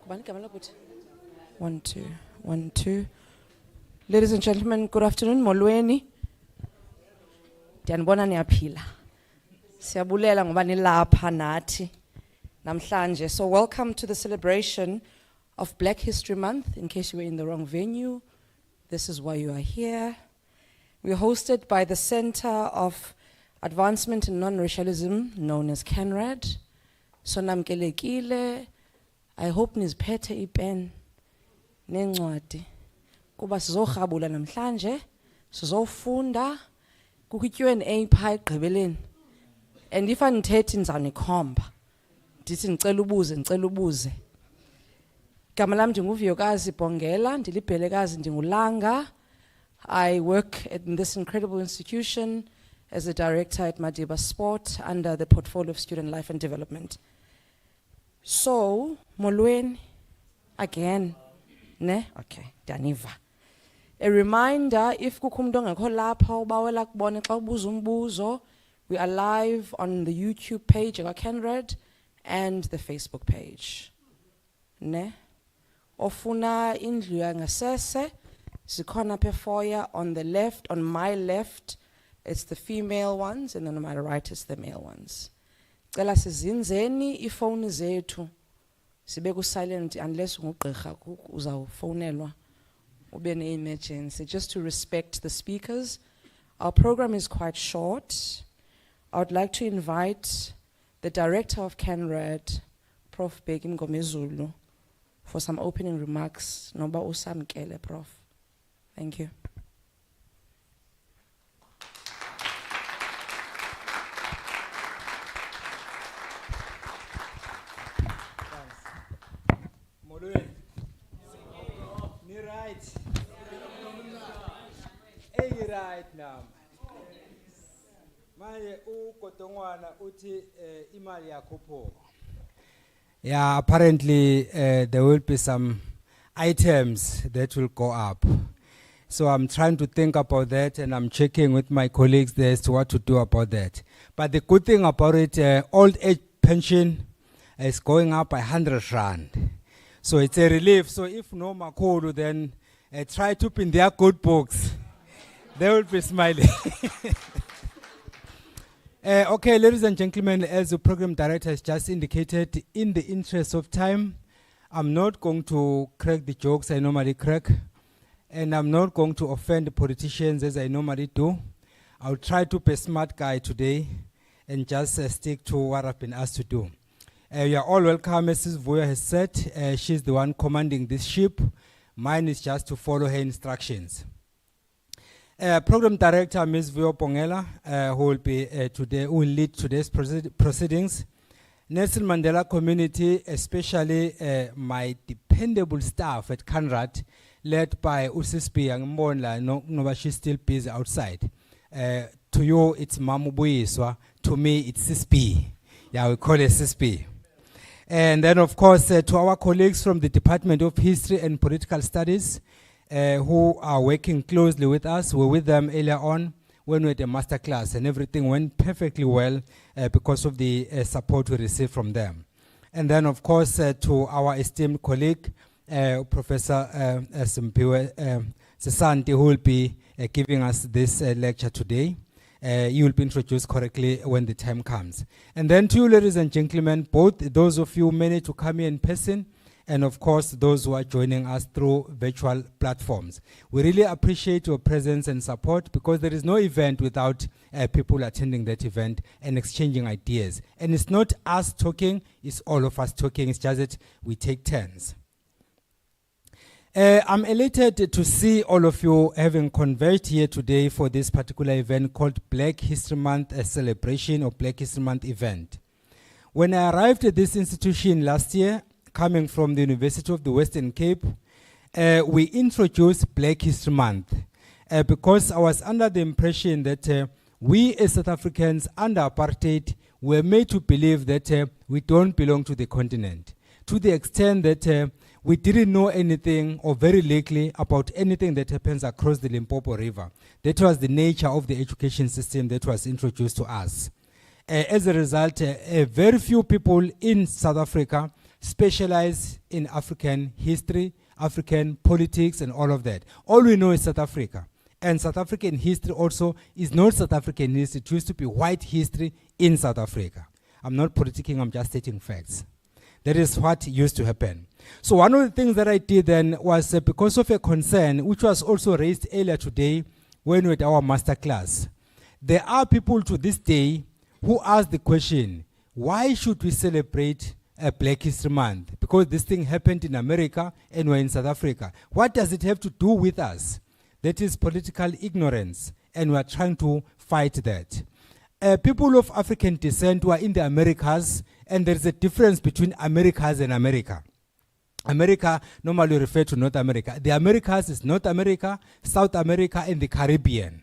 1, 2, 1, 2. Ladies and gentlemen, good afternoon. Molweni. Ndiyanibona niyaphila. Siyabulela ngoba nilapha nathi namhlanje. So welcome to the celebration of Black History Month. In case you were in the wrong venue, this is why you are here. We are hosted by the Center of Advancement in Non-Racialism, known as CANRAD. So namkelekile. I hope niziphethe ipen nencwadi kuba sizorhabula namhlanje, sizofunda kukho i-Q&A phaa egqibeleni. And if andithethi ndizawunikhomba ndithi ndicela ubuze. Igama lam ndinguVuyokazi Bhongela, ndilibhelekazi ndingulanga. I work in this incredible institution as a director at Madiba Sport under the portfolio of student life and development. So, molweni, again, ne? Okay, Daniva. A reminder, if kukho umuntu ongekho lapha ubawela kubona xa ubuza umbuzo, we are live on the YouTube page of CANRAD and the Facebook page. Ne? Ofuna indlu yangasese, zikhona phe foyer on the left, on my left, it's the female ones, and then on my right is the male ones. Cela sizinzeni ifoni zethu sibe ku silent unless ungugqirha uzawufonelwa ube ne-emergency, just to respect the speakers. Our program is quite short. I would like to invite the director of CANRAD, Prof. Bheki Mngomezulu, for some opening remarks. Noba usamkele, Prof. Thank you. Right now. Manje uKotongwana uthi imali yakhuphuka. Yeah, apparently there will be some items that will go up. So I'm trying to think about that, and I'm checking with my colleagues there as to what to do about that. But the good thing about it, old age pension is going up by 100 rand. So it's a relief. So if no makulu, then try to pin their good books. They will be smiling. Okay, ladies and gentlemen, as the program director has just indicated, in the interest of time, I'm not going to crack the jokes I normally crack, and I'm not going to offend the politicians as I normally do. I'll try to be a smart guy today and just stick to what I've been asked to do. You are all welcome, Mrs. Vuyo has said. She's the one commanding this ship. Mine is just to follow her instructions. Program Director Ms. Vuyo Bhongela, who will be who will lead today's proceedings. Nelson Mandela community, especially my dependable staff at CANRAD, led by Usispi Yangmonla, no, she's still busy outside. To you, it's Mamu Buyiswa. To me, it's Sispi. Yeah, we call it Sispi. And then, of course, to our colleagues from the Department of History and Political Studies, who are working closely with us. We were with them earlier on when we had a master class, and everything went perfectly well because of the support we received from them. And then, of course, to our esteemed colleague, Professor Simpiwe Sesanti, who will be giving us this lecture today. You will be introduced correctly when the time comes. And then to you, ladies and gentlemen, both those of you who managed to come here in person, and of course, those who are joining us through virtual platforms. We really appreciate your presence and support, because there is no event without people attending that event and exchanging ideas. And it's not us talking, it's all of us talking. It's just that we take turns. I'm elated to see all of you having converged here today for this particular event called Black History Month, a celebration of Black History Month event. When I arrived at this institution last year, coming from the University of the Western Cape, we introduced Black History Month because I was under the impression that we as South Africans under apartheid were made to believe that we don't belong to the continent, to the extent that we didn't know anything or very likely about anything that happens across the Limpopo River. That was the nature of the education system that was introduced to us. As a result, very few people in South Africa specialize in African history, African politics, and all of that. All we know is South Africa. And South African history also is not South African history. It used to be white history in South Africa. I'm not politicking, I'm just stating facts. That is what used to happen. So one of the things that I did then was because of a concern, which was also raised earlier today when we had our master class. There are people to this day who ask the question, why should we celebrate Black History Month? Because this thing happened in America and we're in South Africa. What does it have to do with us? That is political ignorance, and we are trying to fight that. People of African descent who are in the Americas, and there's a difference between Americas and America. America normally referred to North America. The Americas is North America, South America, and the Caribbean.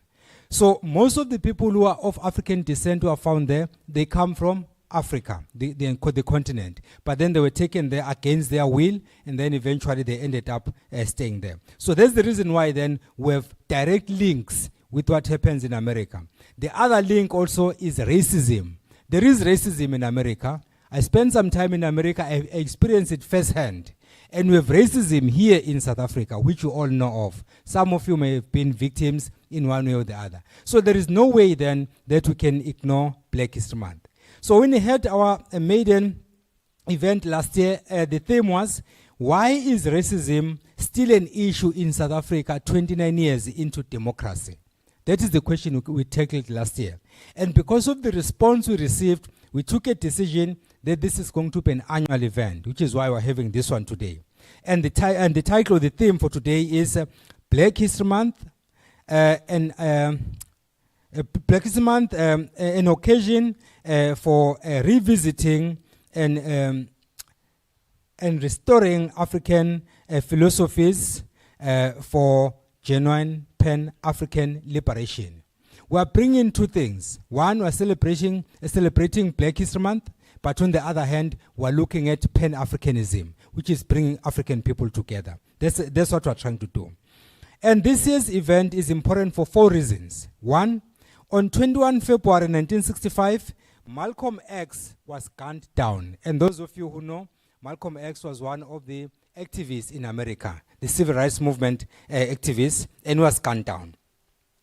So most of the people who are of African descent who are found there, they come from Africa, the continent. But then they were taken there against their will, and then eventually they ended up staying there. So that's the reason why then we have direct links with what happens in America. The other link also is racism. There is racism in America. I spent some time in America, I experienced it firsthand. And we have racism here in South Africa, which you all know of. Some of you may have been victims in one way or the other. So there is no way then that we can ignore Black History Month. So when we had our maiden event last year, the theme was, why is racism still an issue in South Africa 29 years into democracy? That is the question we tackled last year. And because of the response we received, we took a decision that this is going to be an annual event, which is why we're having this one today. And the title of the theme for today is Black History Month, Black History Month, an occasion for revisiting and restoring African philosophies for genuine Pan-African liberation. We are bringing two things. One, we are celebrating Black History Month, but on the other hand, we are looking at Pan-Africanism, which is bringing African people together. That's what we are trying to do. And this year's event is important for 4 reasons. One, on 21 February 1965, Malcolm X was gunned down. And those of you who know, Malcolm X was one of the activists in America, the civil rights movement activist, and was gunned down.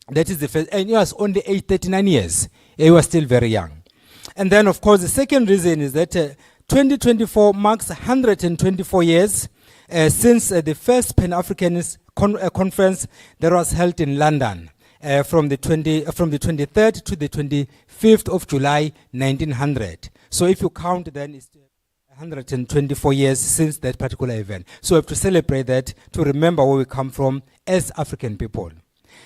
That is the first, and he was only age 39 years. He was still very young. And then, of course, the second reason is that 2024 marks 124 years since the first Pan-Africanist conference that was held in London from the 23rd to the 25th of July 1900. So if you count, then it's 124 years since that particular event. So we have to celebrate that to remember where we come from as African people.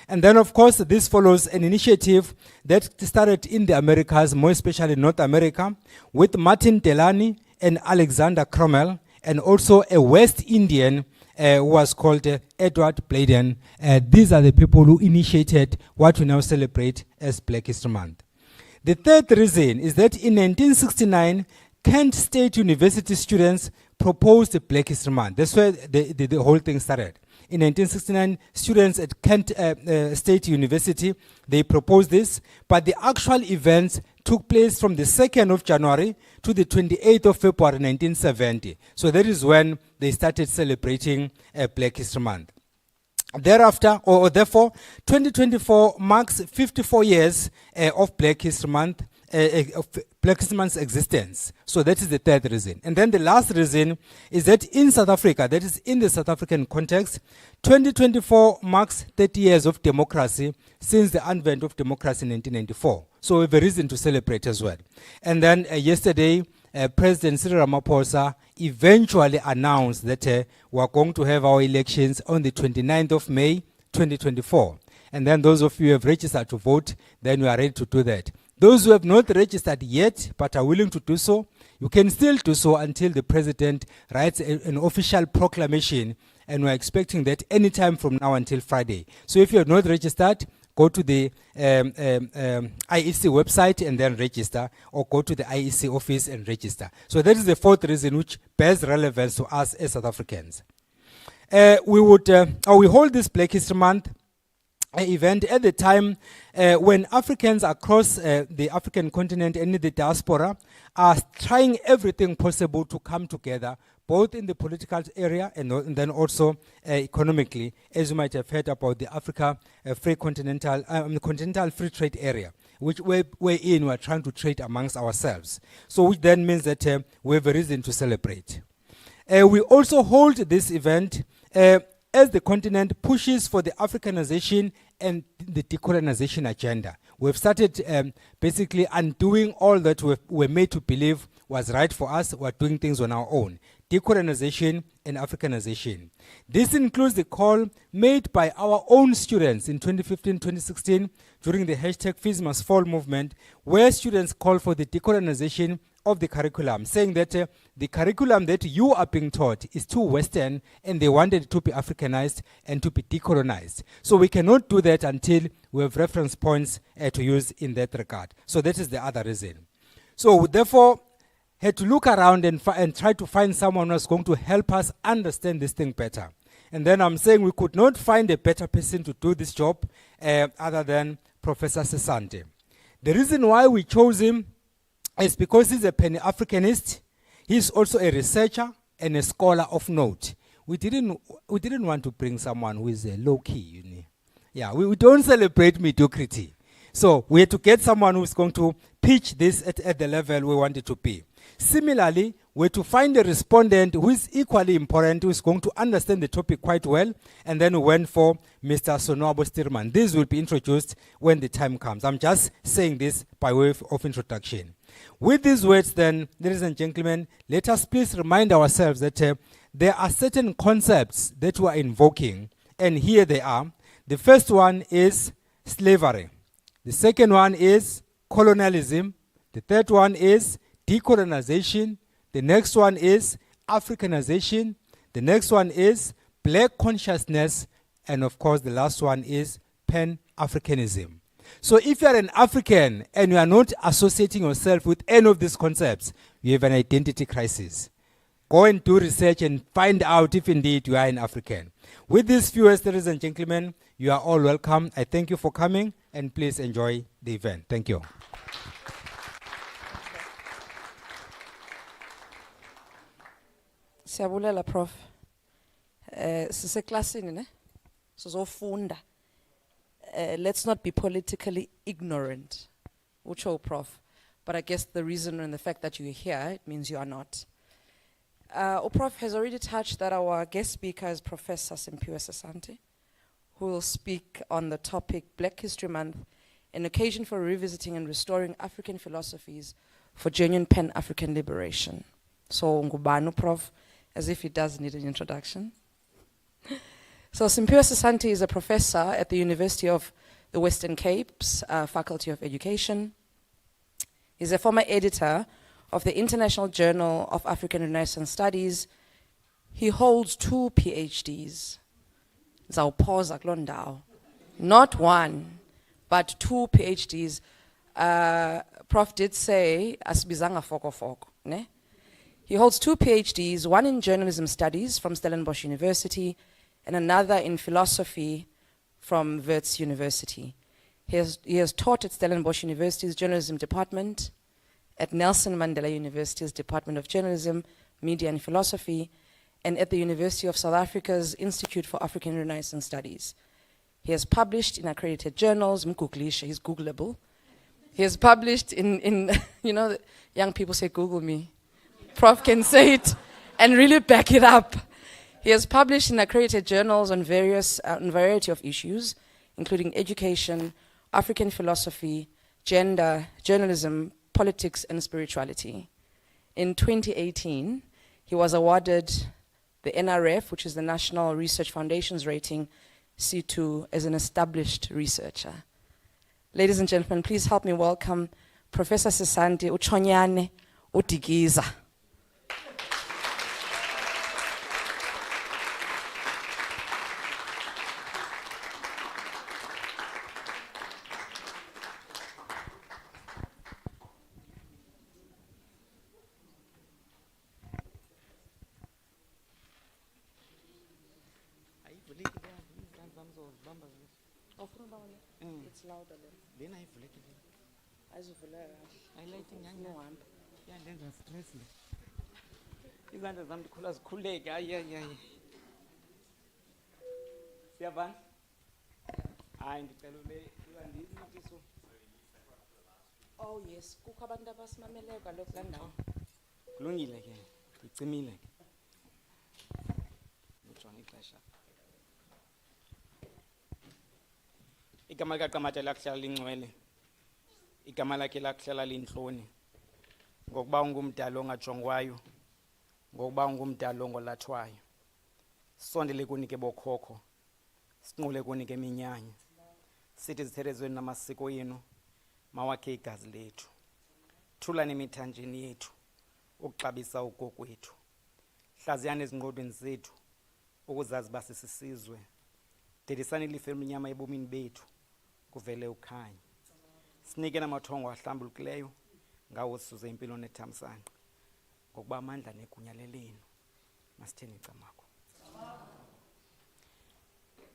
And then, of course, this follows an initiative that started in the Americas, more especially North America, with Martin Delany and Alexander Cromwell, and also a West Indian who was called Edward Bladen. These are the people who initiated what we now celebrate as Black History Month. The third reason is that in 1969, Kent State University students proposed Black History Month. That's where the whole thing started. In 1969, students at Kent State University, they proposed this, but the actual events took place from the 2nd of January to the 28th of February 1970. So that is when they started celebrating Black History Month. Thereafter, or therefore, 2024 marks 54 years of Black History Month, of Black History Month's existence. So that is the third reason. And then the last reason is that in South Africa, that is in the South African context, 2024 marks 30 years of democracy since the advent of democracy in 1994. So we have a reason to celebrate as well. And then yesterday, President Cyril Ramaphosa eventually announced that we are going to have our elections on the 29th of May, 2024. And then those of you who have registered to vote, then we are ready to do that. Those who have not registered yet but are willing to do so, you can still do so until the president writes an official proclamation, and we're expecting that anytime from now until Friday. So if you have not registered, go to the IEC website and then register, or go to the IEC office and register. So that is the fourth reason which bears relevance to us as South Africans. We hold this Black History Month event at the time when Africans across the African continent and in the diaspora are trying everything possible to come together, both in the political area and then also economically, as you might have heard about the Africa continental free trade area, which we're trying to trade amongst ourselves. So which then means that we have a reason to celebrate. We also hold this event as the continent pushes for the Africanization and the decolonization agenda. We've started basically undoing all that we're made to believe was right for us. We're doing things on our own. Decolonization and Africanization. This includes the call made by our own students in 2015-2016 during the hashtag Fees Must Fall movement, where students call for the decolonization of the curriculum, saying that the curriculum that you are being taught is too Western and they wanted it to be Africanized and to be decolonized. So we cannot do that until we have reference points to use in that regard. So that is the other reason. So therefore, had to look around and try to find someone who's going to help us understand this thing better. And then I'm saying we could not find a better person to do this job other than Professor Sesante. The reason why we chose him is because he's a Pan-Africanist. He's also a researcher and a scholar of note. We didn't want to bring someone who is low-key, you know. Yeah, we don't celebrate mediocrity. So we had to get someone who's going to pitch this at the level we want it to be. Similarly, we had to find a respondent who is equally important, who is going to understand the topic quite well, and then we went for Mr. Sonwabo Stirman. These will be introduced when the time comes. I'm just saying this by way of introduction. With these words then, ladies and gentlemen, let us please remind ourselves that there are certain concepts that we are invoking, and here they are. The first one is slavery. The second one is colonialism. The third one is decolonization. The next one is Africanization. The next one is black consciousness. And of course, the last one is Pan-Africanism. So if you are an African and you are not associating yourself with any of these concepts, you have an identity crisis. Go and do research and find out if indeed you are an African. With these few words, ladies and gentlemen, you are all welcome. I thank you for coming and please enjoy the event. Thank you. Siyabulela Prof. Siseklasini ne? Sizofunda. Let's not be politically ignorant. Ucho Prof. But I guess the reason and the fact that you're here, it means you are not. Prof has already touched that our guest speaker is Professor Simphiwe Sesante, who will speak on the topic Black History Month, an occasion for revisiting and restoring African philosophies for genuine Pan-African liberation. So, ngubanu Prof, as if he does need an introduction. So, Simphiwe Sesante is a professor at the University of the Western Cape's Faculty of Education. He's a former editor of the International Journal of African Renaissance Studies. He holds 2 PhDs. Zawuphoza kuloo ndawo. Not one, but 2 PhDs. Prof did say, asibizanga foko, ne? He holds 2 PhDs, one in journalism studies from Stellenbosch University and another in philosophy from Wits University. He has taught at Stellenbosch University's journalism department, at Nelson Mandela University's Department of Journalism, Media and Philosophy, and at the University of South Africa's Institute for African Renaissance Studies. He has published in accredited journals, mgooglisha, he's Googleable. He has published in you know, young people say Google me. Prof can say it and really back it up. He has published in accredited journals on variety of issues, including education, African philosophy, gender, journalism, politics, and spirituality. In 2018, he was awarded the NRF, which is the National Research Foundation's rating, C2, as an established researcher. Ladies and gentlemen, please help me welcome Professor Sesante Uchonyane Udigiza. It's louder then. Lena ivulekile. Ayizivuleka. Ayilayite nyanga. Nohamba. Yandenza stress le. Izandla zami ndikhula zikhuleke. Hayi. Siyavana? Hayi ndicela ule iwandiziso. Oh yes, kukho abantu abasimameleyo kaloku laa ndawo. Kulungile ke. Ngicimile ke. Ujonga ixesha. Igama likaQamata lakuhlala lingcwele. Igama lakhe lakuhlala lintloni. Ngokuba ungumdala ongajongwayo. Ngokuba ungumdala ongolathwayo. Sondele kunike bokhokho. Sinqule kunike eminyanya. Sithi zitherezweni namasiko yenu. Mawakhe igazi lethu. Thula nemithanjeni yethu. Ukuxabisa ugokwethu. Hlaziyane ezingqondweni zethu. Ukuzazi basisizwe. Dedisani ilifa elimnyama ebomini bethu. Kuvele ukhanya. Sinike namathongo ahlambulukileyo. Ngawo sizuze impilo nethamsanqa. Ngokuba amandla negunya lelenu. Masitheni icamako.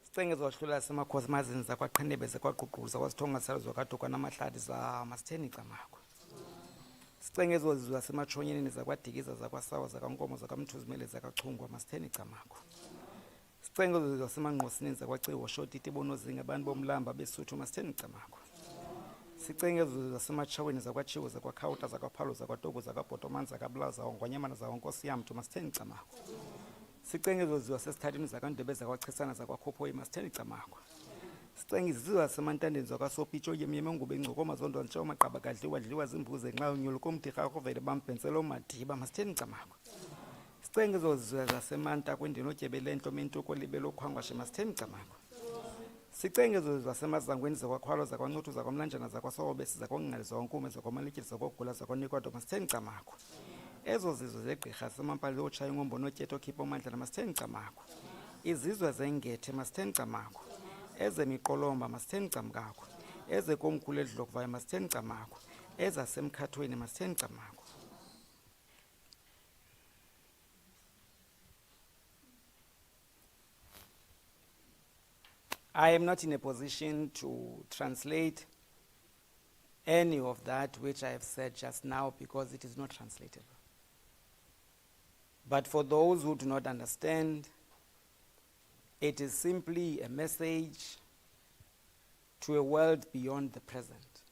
Sicenge zohlula semakhosi mazini zakwaqhenebe zakwaququza kwasithonga saluzwa kaDukwa namahladi za masitheni icamako. Sicenge ezozizwa semachonyeni zakwadikiza zakwasawa zakankomo zakamthuzimele zakachungwa masitheni icamako. Sicenge ezozizwa semangqosini zakwaciwo shotiti bonozinga abantu bomlamba besuthu masitheni icamako. Sicenge ezozizwa semachaweni zakwachiwo zakwakhawuta zakwaphalo zakwatoko zakabhotomani zakabulaza zakwanyamana zakwankosi yamntu masitheni icamako. Sicenge ezozizwa sesithathini zakandebe zakwachisana zakwakhophoyi masitheni icamako. Sicenge izizwa semantandeni zakwasopitsho yemyeme ngube ingcokoma zondo ntsho maqaba kadliwa dliwa zimbuze nxa unyulo komthika kuvele bambhenselo madiba masitheni icamako. Sicenge ezozizwa zasemanta kwendino tyebele entlo mentuko libelo khwangwashe masitheni icamako. Sicenge ezozizwa semazangweni zakwakhwalo zakwancuthu zakwamlanjana zakwasawobesi zakwangqali zakwankume zakwamalityeli zakwagula zakwanikwato masitheni icamako. Ezo zizwe zegqirha semampali otshaya ingombo notyeto khipha amandla masitheni icamako. Izizwe zengethe masitheni icamako. Ezemiqolomba masitheni icamako. Ezekomkhulu edlokuvayo masitheni icamako. Ezasemkhathweni masitheni icamako. I am not in a position to translate any of that which I have said just now because it is not translatable. But for those who do not understand, it is simply a message to a world beyond the present.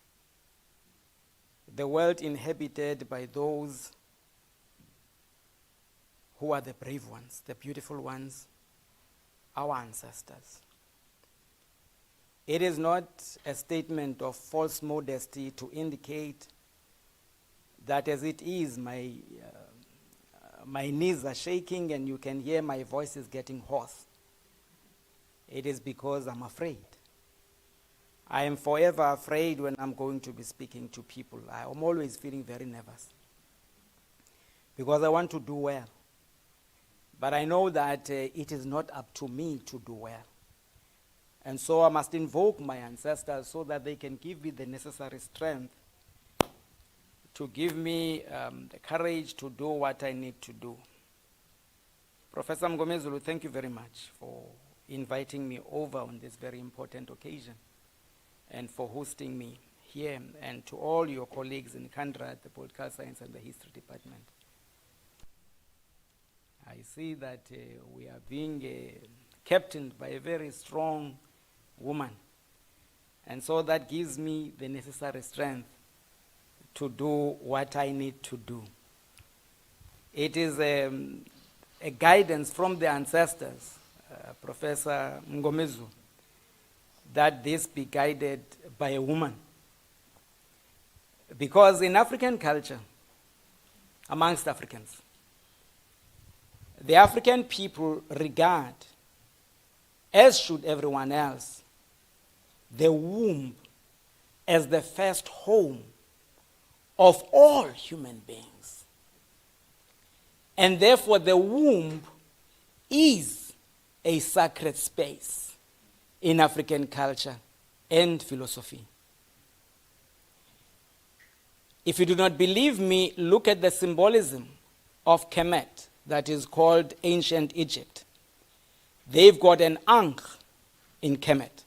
The world inhabited by those who are the brave ones, the beautiful ones, our ancestors. It is not a statement of false modesty to indicate that as it is, my knees are shaking and you can hear my voice is getting hoarse. It is because I'm afraid. I am forever afraid when I'm going to be speaking to people. I'm always feeling very nervous because I want to do well. But I know that it is not up to me to do well. And so I must invoke my ancestors so that they can give me the necessary strength to give me the courage to do what I need to do. Professor Mngomezulu, thank you very much for inviting me over on this very important occasion and for hosting me here, and to all your colleagues in CANRAD, the Political Science and the History Department. I see that we are being captained by a very strong woman. And so that gives me the necessary strength to do what I need to do. It is a guidance from the ancestors, Professor Mngomezu, that this be guided by a woman. Because in African culture, amongst Africans, the African people regard, as should everyone else, the womb as the first home of all human beings. And therefore the womb is a sacred space in African culture and philosophy. If you do not believe me, look at the symbolism of Kemet that is called ancient Egypt. They've got an ankh in Kemet.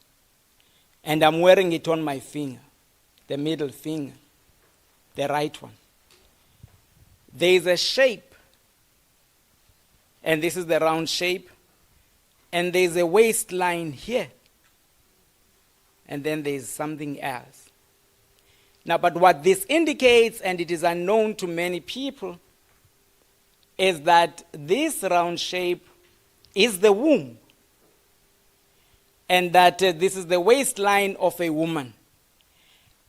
And I'm wearing it on my finger, the middle finger, the right one. There is a shape, and this is the round shape, and there's a waistline here, and then there's something else. Now, but what this indicates, and it is unknown to many people, is that this round shape is the womb, and that this is the waistline of a woman,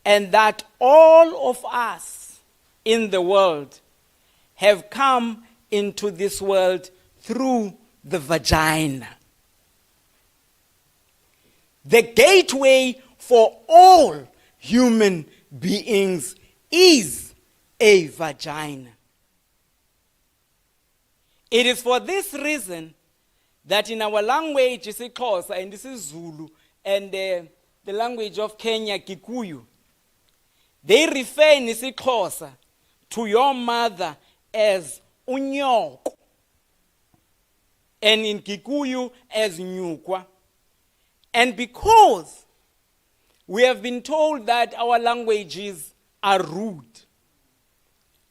and that all of us in the world have come into this world through the vagina. The gateway for all human beings is a vagina. It is for this reason that in our language, isiXhosa, and this is Zulu, and the language of Kenya, Kikuyu, they refer in isiXhosa to your mother as unyoko, and in Kikuyu as nyukwa. And because we have been told that our languages are rude,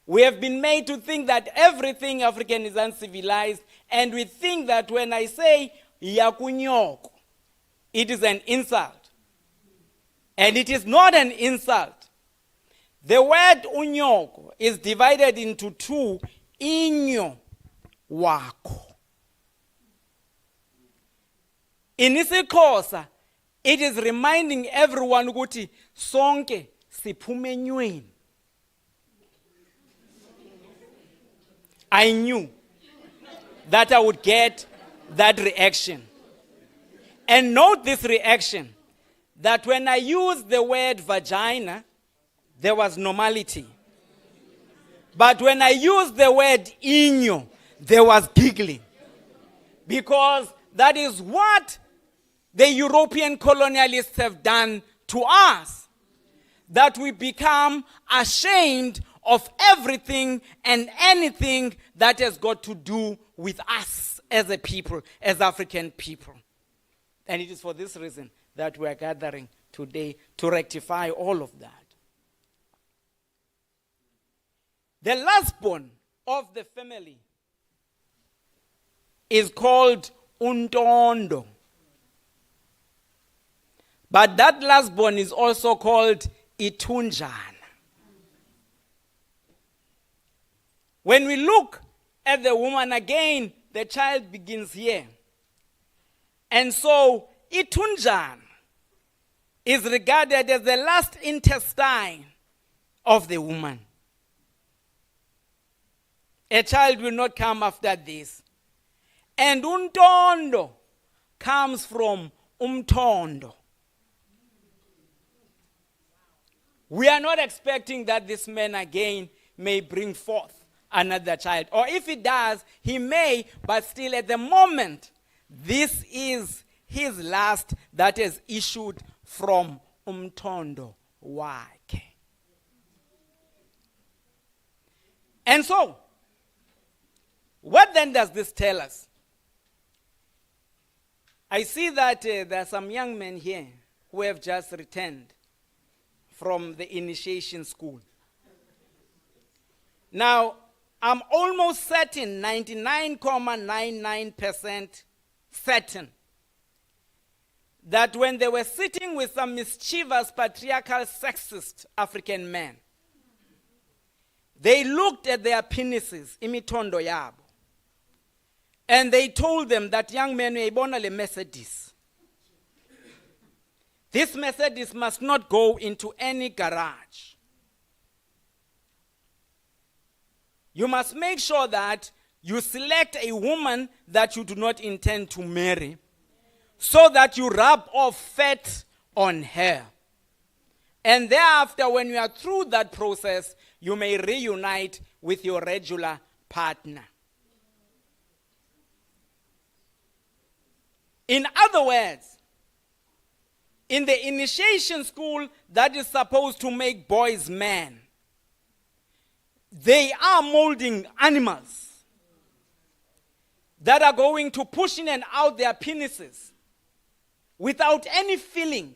we have been made to think that everything African is uncivilized, and we think that when I say yakunyoko, it is an insult. And it is not an insult. The word unyoko is divided into two, inyo wako. In isiXhosa, it is reminding everyone ukuthi sonke siphume enyweni. I knew that I would get that reaction. And note this reaction, that when I used the word vagina, there was normality. But when I used the word inyo, there was giggling. Because that is what the European colonialists have done to us. That we become ashamed of everything and anything that has got to do with us as a people, as African people. And it is for this reason that we are gathering today to rectify all of that. The last born of the family is called untondo. But that last born is also called itunjana. When we look at the woman again, the child begins here. And so itunjana is regarded as the last intestine of the woman. A child will not come after this. And untondo comes from umtondo. We are not expecting that this man again may bring forth another child. Or if he does, he may, but still at the moment, this is his last that is issued from umtondo wake. And so, what then does this tell us? I see that there are some young men here who have just returned from the initiation school. Now, I'm almost certain, 99.99% certain, that when they were sitting with some mischievous, patriarchal, sexist African men, they looked at their penises, imitondo yabo, and they told them that young men, uyayibona le Mercedes. This Mercedes must not go into any garage. You must make sure that you select a woman that you do not intend to marry, so that you rub off fat on her. And thereafter, when you are through that process, you may reunite with your regular partner. In other words, in the initiation school that is supposed to make boys men, they are molding animals that are going to push in and out their penises without any feeling,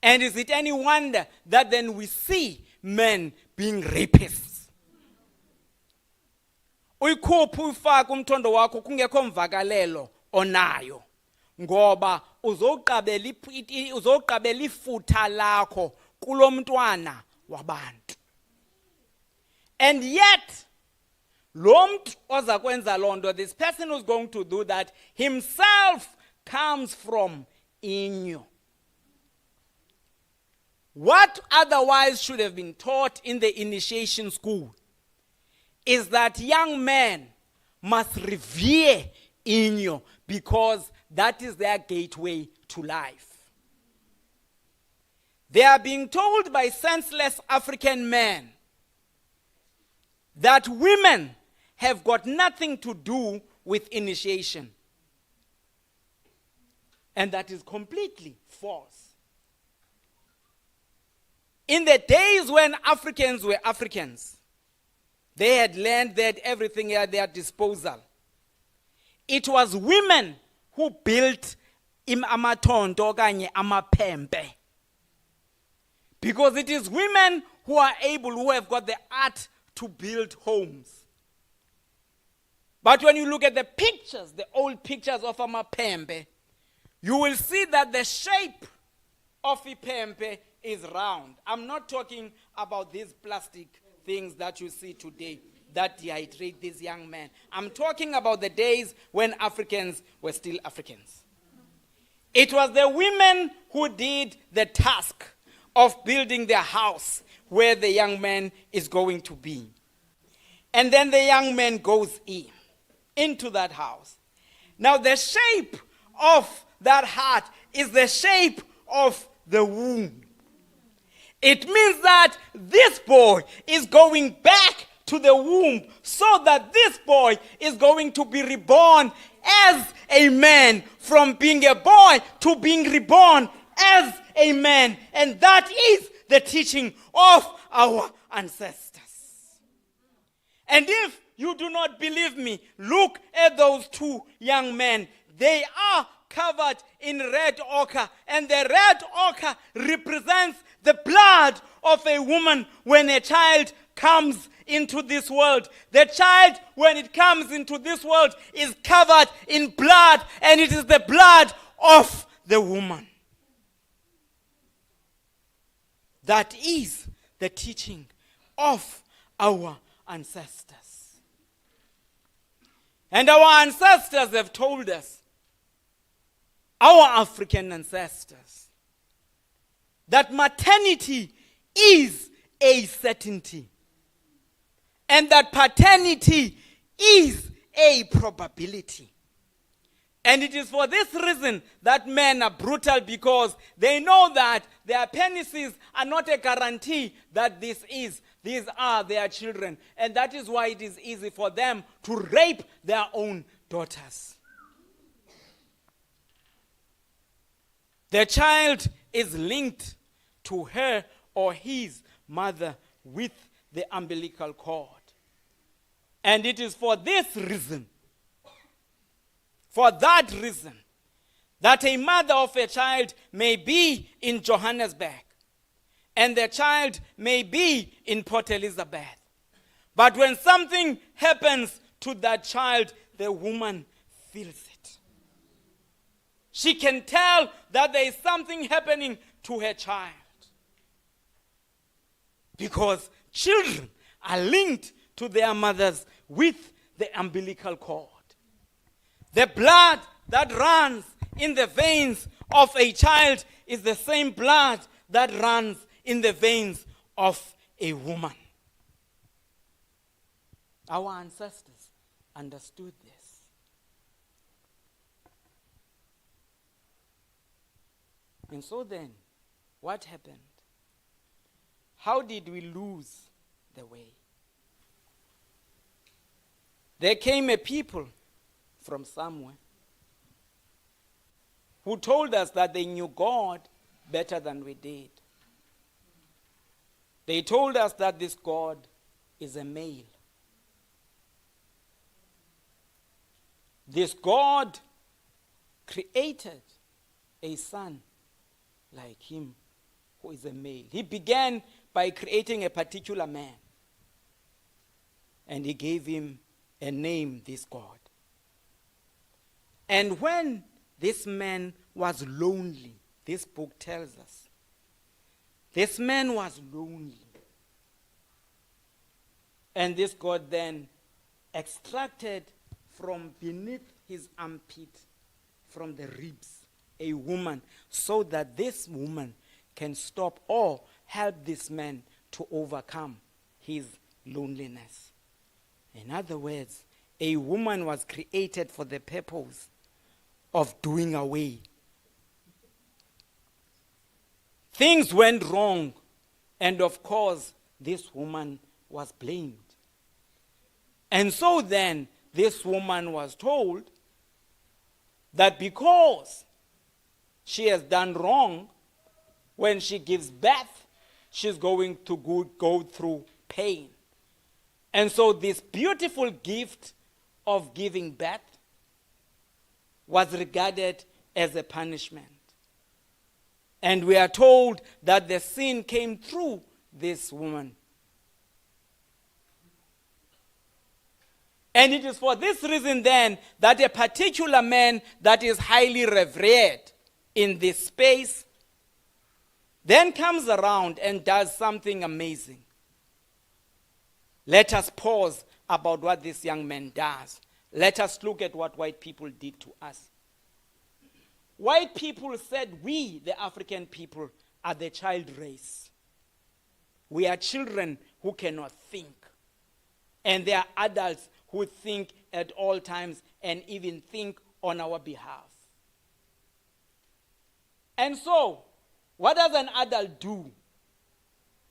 And is it any wonder that then we see men being rapists? Uyikhupha uyifaka umthondo wakho kungekho mvakalelo onayo ngoba uzoqabela ifutha lakho kulomntwana wabantu. And yet lo muntu oza kwenza lonto, this person who's going to do that himself comes from inyo. What otherwise should have been taught in the initiation school is that young men must revere inyo because that is their gateway to life. They are being told by senseless African men that women have got nothing to do with initiation. And that is completely false. In the days when Africans were Africans, they had land, they had everything at their disposal. It was women who built amatondo okanye amapembe. Because it is women who are able, who have got the art to build homes. But when you look at the pictures, the old pictures of amapembe, you will see that the shape of ipembe is round. I'm not talking about these plastic things that you see today that dehydrate these young men. I'm talking about the days when Africans were still Africans. It was the women who did the task of building their house where the young man is going to be. And then the young man goes into that house. Now the shape of that heart is the shape of the womb. It means that this boy is going back to the womb so that this boy is going to be reborn as a man, from being a boy to being reborn as a man. And that is the teaching of our ancestors. And if you do not believe me, look at those two young men. They are covered in red ochre, and the red ochre represents the blood of a woman when a child comes into this world. The child, when it comes into this world, is covered in blood, and it is the blood of the woman. That is the teaching of our ancestors. And our ancestors have told us, our African ancestors, that maternity is a certainty and that paternity is a probability. And it is for this reason that men are brutal, because they know that their penises are not a guarantee that these are their children. And that is why it is easy for them to rape their own daughters. The child is linked to her or his mother with the umbilical cord. And it is for this reason, for that reason, that a mother of a child may be in Johannesburg and the child may be in Port Elizabeth. But when something happens to that child, the woman feels it. She can tell that there is something happening to her child. Because children are linked to their mothers with the umbilical cord. The blood that runs in the veins of a child is the same blood that runs in the veins of a woman. Our ancestors understood this. And so then, what happened? How did we lose the way? There came a people from somewhere who told us that they knew God better than we did. They told us that this God is a male. This God created a son like him who is a male. He began by creating a particular man. And he gave him a name, this God. And when this man was lonely, this book tells us, this man was lonely. And this God then extracted from beneath his armpit, from the ribs, a woman, so that this woman can stop or help this man to overcome his loneliness. In other words, a woman was created for the purpose of doing away. Things went wrong, and of course, this woman was blamed. And so then, this woman was told that because she has done wrong, when she gives birth, she's going to go through pain. And so this beautiful gift of giving birth was regarded as a punishment. And we are told that the sin came through this woman. And it is for this reason then that a particular man that is highly revered in this space then comes around and does something amazing. Let us pause about what this young man does. Let us look at what white people did to us. White people said we, the African people, are the child race. We are children who cannot think. And they are adults who think at all times and even think on our behalf. And so, what does an adult do?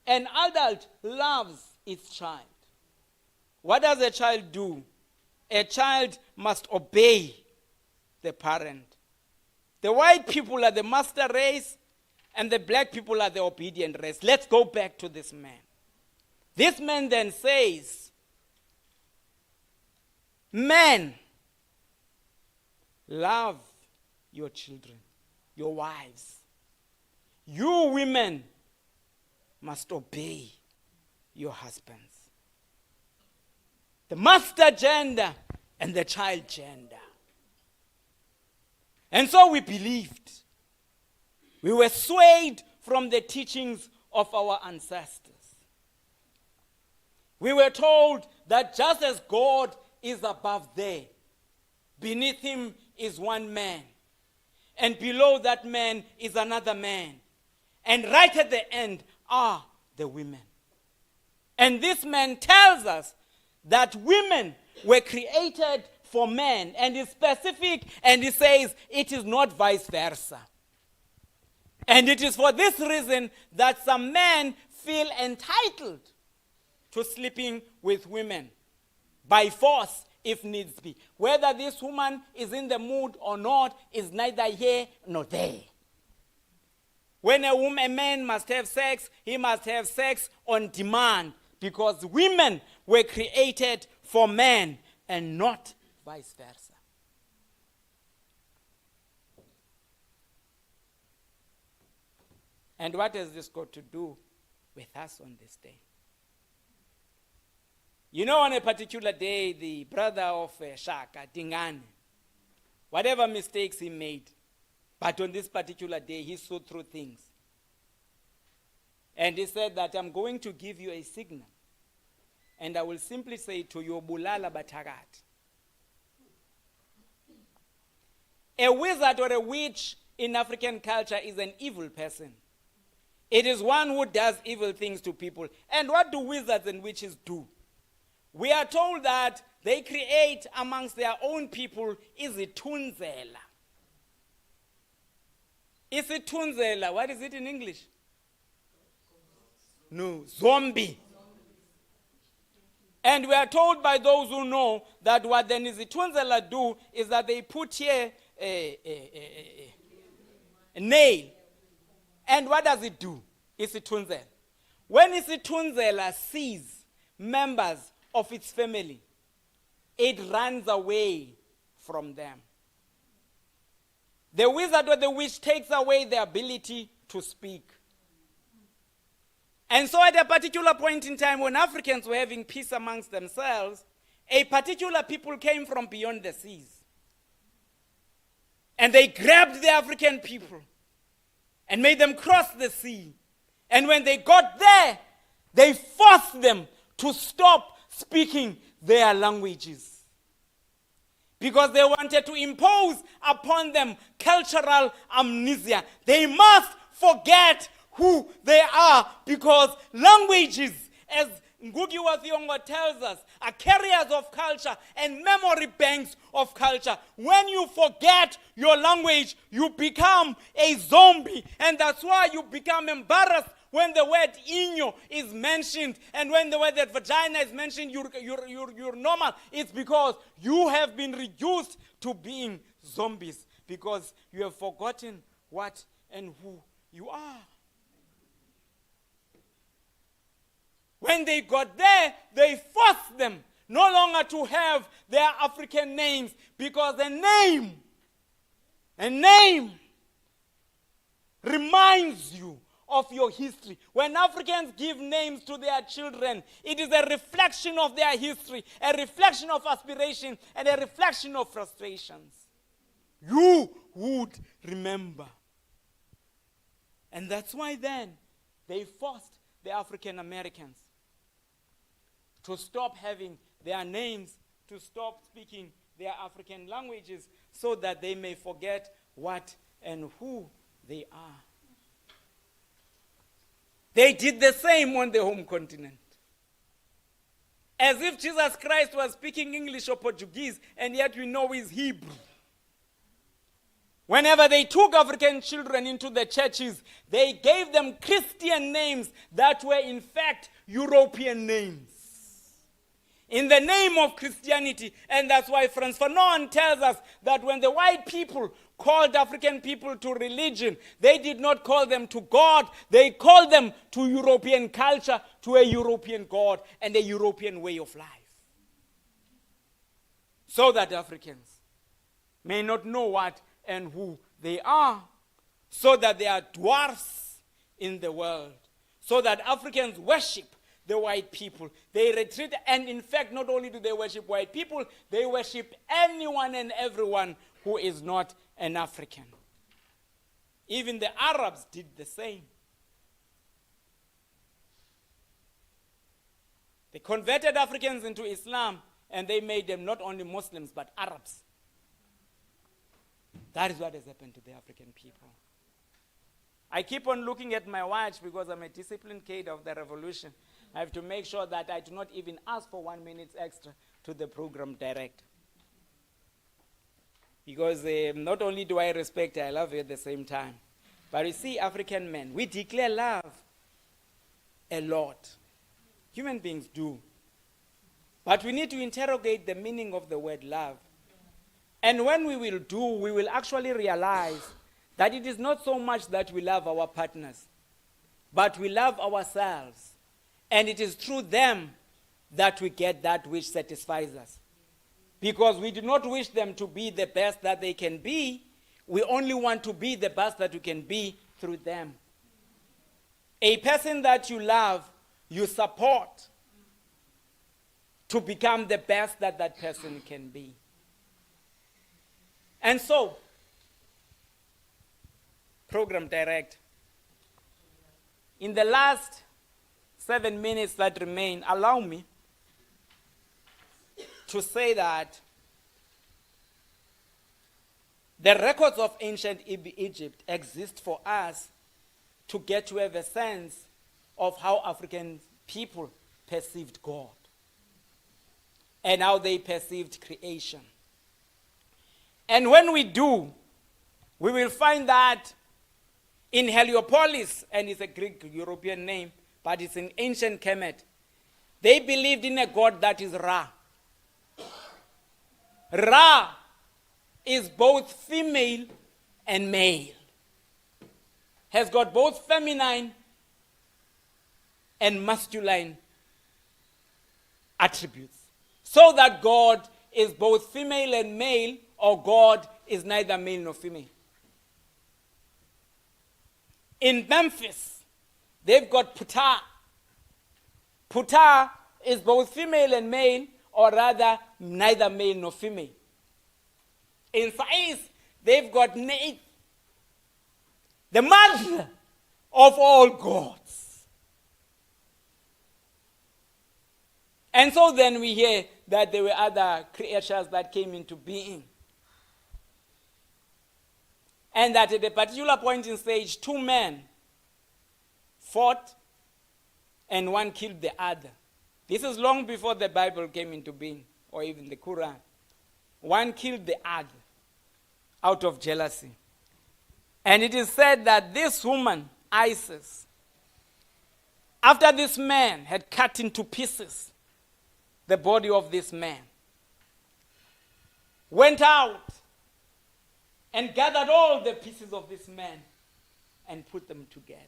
An adult loves its child. What does a child do? A child must obey the parent. The white people are the master race, and the black people are the obedient race. Let's go back to this man. This man then says, men, love your children, your wives. You women must obey your husbands. The master gender and the child gender. And so we believed. We were swayed from the teachings of our ancestors. We were told that just as God is above there, beneath him is one man, and below that man is another man, and right at the end are the women. And this man tells us that women were created for men, and is specific, and he says it is not vice versa. And it is for this reason that some men feel entitled to sleeping with women by force if needs be. Whether this woman is in the mood or not is neither here nor there. When a man must have sex, he must have sex on demand, because women were created for men and not vice versa. And what has this got to do with us on this day? You know, on a particular day, the brother of Shaka, Dingane, whatever mistakes he made, but on this particular day, he saw through things. And he said that I'm going to give you a signal. And I will simply say to you, Bulala Batagat. A wizard or a witch in African culture is an evil person. It is one who does evil things to people. And what do wizards and witches do? We are told that they create amongst their own people izitunzela. Isitunzela, what is it in English? No, zombie. And we are told by those who know that what the Nizitunzela do is that they put here a nail. And what does it do? Isitunzela. When Isitunzela sees members of its family, it runs away from them. The wizard or the witch takes away the ability to speak. And so at a particular point in time when Africans were having peace amongst themselves, a particular people came from beyond the seas. And they grabbed the African people and made them cross the sea. And when they got there, they forced them to stop speaking their languages. Because they wanted to impose upon them cultural amnesia. They must forget who they are, because languages, as Ngugi wa Thiong'o tells us, are carriers of culture and memory banks of culture. When you forget your language, you become a zombie. And that's why you become embarrassed when the word inyo is mentioned, and when the word that vagina is mentioned, you're normal. It's because you have been reduced to being zombies, because you have forgotten what and who you are. When they got there, they forced them no longer to have their African names, because a name reminds you of your history. When Africans give names to their children, it is a reflection of their history, a reflection of aspiration, and a reflection of frustrations. You would remember. And that's why then they forced the African Americans to stop having their names, to stop speaking their African languages, so that they may forget what and who they are. They did the same on the home continent. As if Jesus Christ was speaking English or Portuguese, and yet we know he's Hebrew. Whenever they took African children into the churches, they gave them Christian names that were in fact European names, in the name of Christianity. And that's why Frantz Fanon tells us that when the white people called African people to religion, they did not call them to God, they called them to European culture, to a European God and a European way of life. So that Africans may not know what and who they are, so that they are dwarfs in the world, so that Africans worship the white people. They retreat, and in fact, not only do they worship white people, they worship anyone and everyone who is not an African. Even the Arabs did the same. They converted Africans into Islam, and they made them not only Muslims, but Arabs. That is what has happened to the African people. I keep on looking at my watch because I'm a disciplined kid of the revolution. I have to make sure that I do not even ask for 1 minute extra to the program director. Because not only do I respect her, I love her at the same time. But you see, African men, we declare love a lot. Human beings do. But we need to interrogate the meaning of the word love. And when we will actually realize that it is not so much that we love our partners, but we love ourselves. And it is through them that we get that which satisfies us. Because we do not wish them to be the best that they can be. We only want to be the best that we can be through them. A person that you love, you support to become the best that that person can be. And so, program direct, in the last 7 minutes that remain, allow me to say that the records of ancient Egypt exist for us to get to have a sense of how African people perceived God and how they perceived creation. And when we do, we will find that in Heliopolis, and it's a Greek European name, but it's in ancient Kemet, they believed in a god that is Ra. Ra is both female and male, has got both feminine and masculine attributes. So that God is both female and male, or God is neither male nor female. In Memphis, they've got Ptah, Puta is both female and male, or rather neither male nor female. In Sais, they've got Neith, the mother of all gods. And so then we hear that there were other creatures that came into being. And that at a particular point in stage, two men fought and one killed the other. This is long before the Bible came into being, or even the Quran. One killed the other out of jealousy. And it is said that this woman, Isis, after this man had cut into pieces the body of this man, went out and gathered all the pieces of this man and put them together.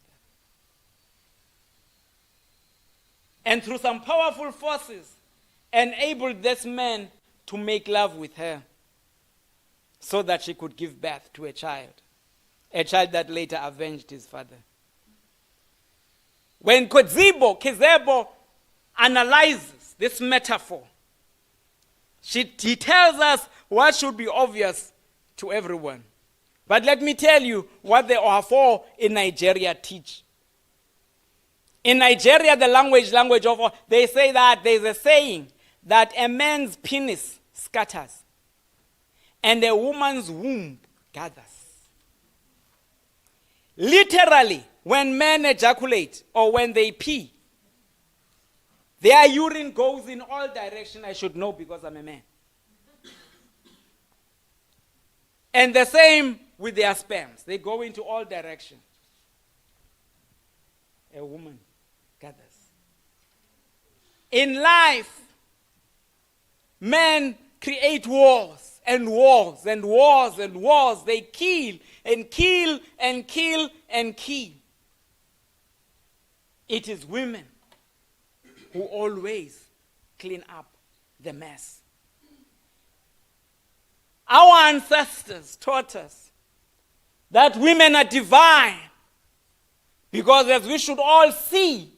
And through some powerful forces, enabled this man to make love with her so that she could give birth to a child that later avenged his father. When Kizebo analyzes this metaphor, he tells us what should be obvious to everyone. But let me tell you what the Ohafo in Nigeria teach. In Nigeria, the language of, they say that there's a saying that a man's penis scatters and a woman's womb gathers. Literally, when men ejaculate or when they pee, their urine goes in all directions. I should know because I'm a man. And the same with their sperms. They go into all directions. A woman gathers. In life, men create wars and wars and wars and wars. They kill and kill and kill and kill. It is women who always clean up the mess. Our ancestors taught us that women are divine because, as we should all see,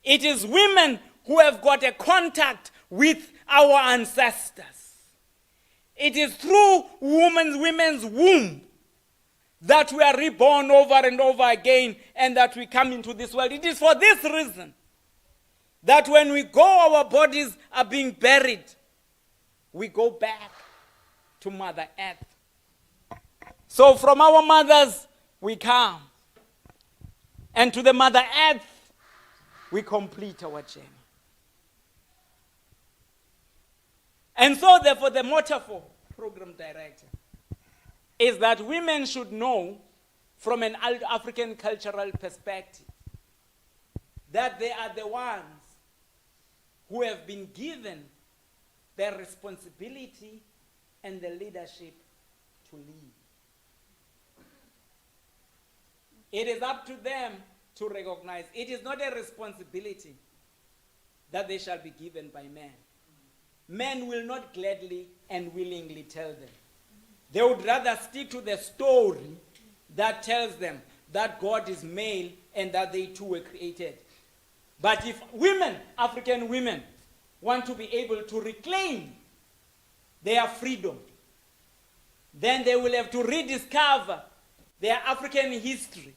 it is women who have got a contact with our ancestors. It is through women's womb that we are reborn over and over again and that we come into this world. It is for this reason that when we go, our bodies are being buried. We go back to Mother Earth. So from our mothers, we come. And to the Mother Earth, we complete our journey. And so therefore, the metaphor, program director, is that women should know from an African cultural perspective that they are the ones who have been given the responsibility and the leadership to lead. It is up to them to recognize. It is not a responsibility that they shall be given by men. Men will not gladly and willingly tell them. They would rather stick to the story that tells them that God is male and that they too were created. But if women, African women, want to be able to reclaim their freedom, then they will have to rediscover their African history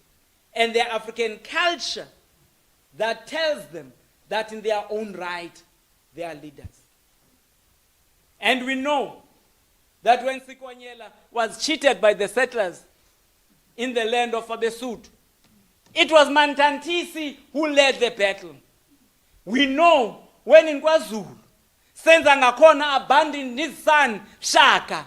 and their African culture that tells them that in their own right, they are leaders. And we know that when Sikwanyela was cheated by the settlers in the land of Abesut, it was Mantantisi who led the battle. We know when in KwaZulu, Senza Ngakona abandoned his son, Shaka,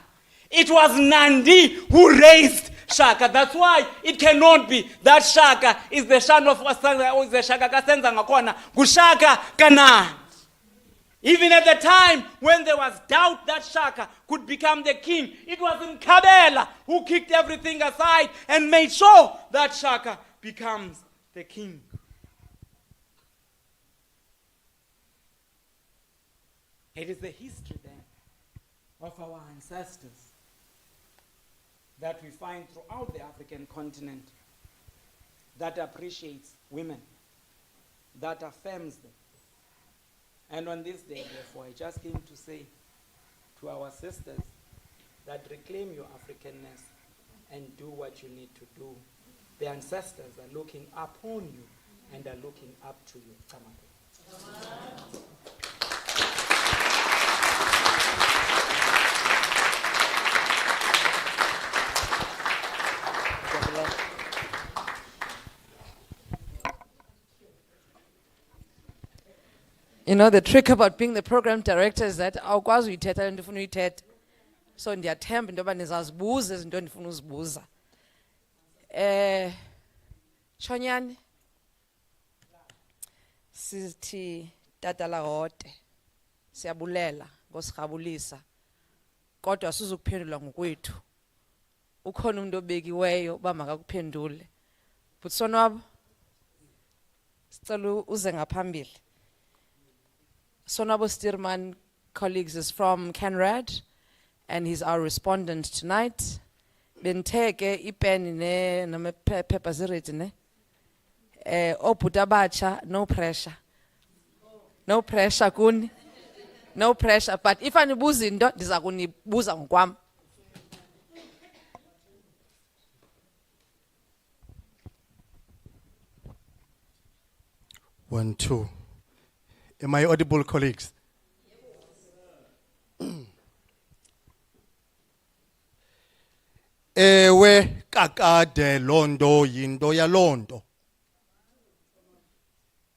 it was Nandi who raised Shaka. That's why it cannot be that Shaka is the son of Wasanga or is the Shaka Kasenza Ngakona, Gushaka Kanan. Even at the time when there was doubt that Shaka could become the king, it was Nkabela who kicked everything aside and made sure that Shaka becomes the king. It is the history then of our ancestors that we find throughout the African continent that appreciates women that affirms them. And on this day, therefore, I just came to say to our sisters that reclaim your Africanness and do what you need to do. The ancestors are looking upon you and are looking up to you. Come on. You know, the trick about being the program director is that awukwazi uyithetha into ufuna uyithetha. So ndiyathemba into yoba nizazibuza izinto endifuna uzibuza. Chonyane, sithi tata lahote, siyabulela, ngosirhabulisa, kodwa asizukuphendula ngokwethu. Ukhona umuntu obekiweyo uba makakuphendule. Butsonwabo, sicela uze ngaphambili. Sonabo Stirman, colleagues, is from CANRAD, and he's our respondent tonight. Benteke ipen ne name paper ziriti ne. Oputabacha, no pressure. No pressure kuni. No pressure, but if anibuza into ndiza kunibuza ngokwam. One, two. Am I audible, colleagues? Ewe kakade londo yindo ya londo.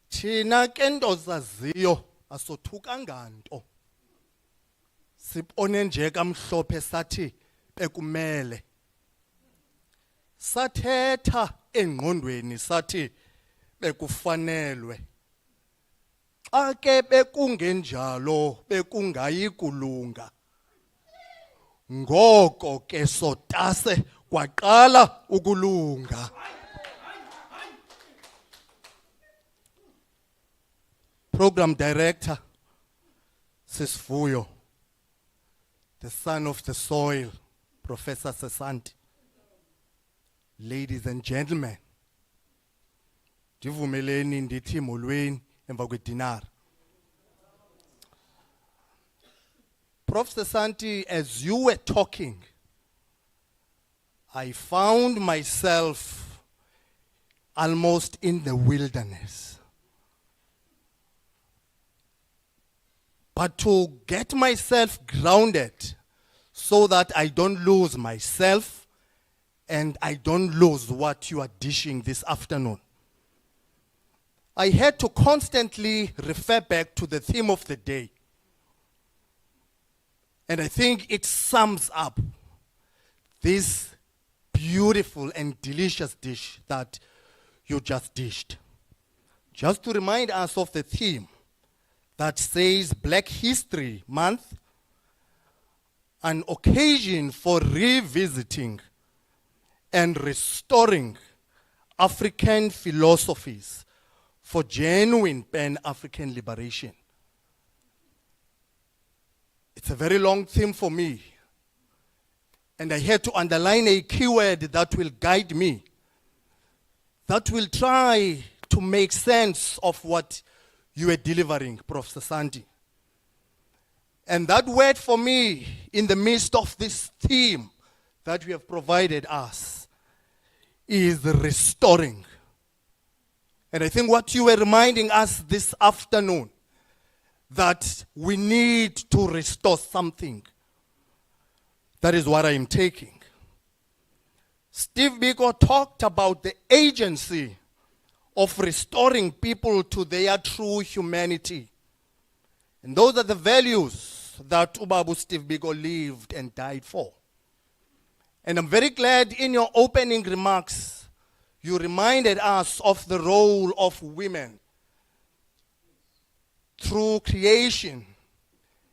Thina ke nto zaziyo asothukanga nto. Sibone nje kamhlophe sathi bekumele. Sathetha engqondweni sathi bekufanelwe. Xa ke bekungenjalo bekungayi kulunga. Ngoko ke sotase kwaqala ukulunga. Program director Sisvuyo, the son of the soil, Professor Sesanti. Ladies and gentlemen, ndivumeleni ndithi molweni emva kwedinar. Prof. Sesanti, as you were talking, I found myself almost in the wilderness. But to get myself grounded so that I don't lose myself and I don't lose what you are dishing this afternoon, I had to constantly refer back to the theme of the day. And I think it sums up this beautiful and delicious dish that you just dished. Just to remind us of the theme that says Black History Month, an occasion for revisiting and restoring African philosophies for genuine Pan-African liberation. It's a very long theme for me. And I had to underline a keyword that will guide me, that will try to make sense of what you were delivering, Prof. Sesanti. And that word for me, in the midst of this theme that you have provided us, is restoring. And I think what you were reminding us this afternoon, that we need to restore something. That is what I am taking. Steve Biko talked about the agency of restoring people to their true humanity. And those are the values that Ubabu Steve Biko lived and died for. And I'm very glad in your opening remarks, you reminded us of the role of women through creation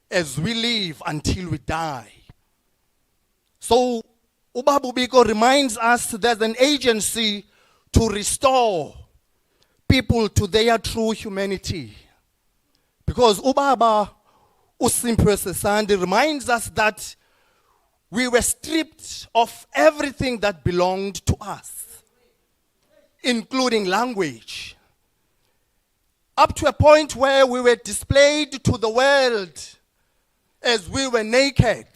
as we live until we die. So Ubabu Biko reminds us there's an agency to restore people to their true humanity. Because Ubaba Usimpwe Sesandi reminds us that we were stripped of everything that belonged to us, including language. up to a point where we were displayed to the world as we were naked.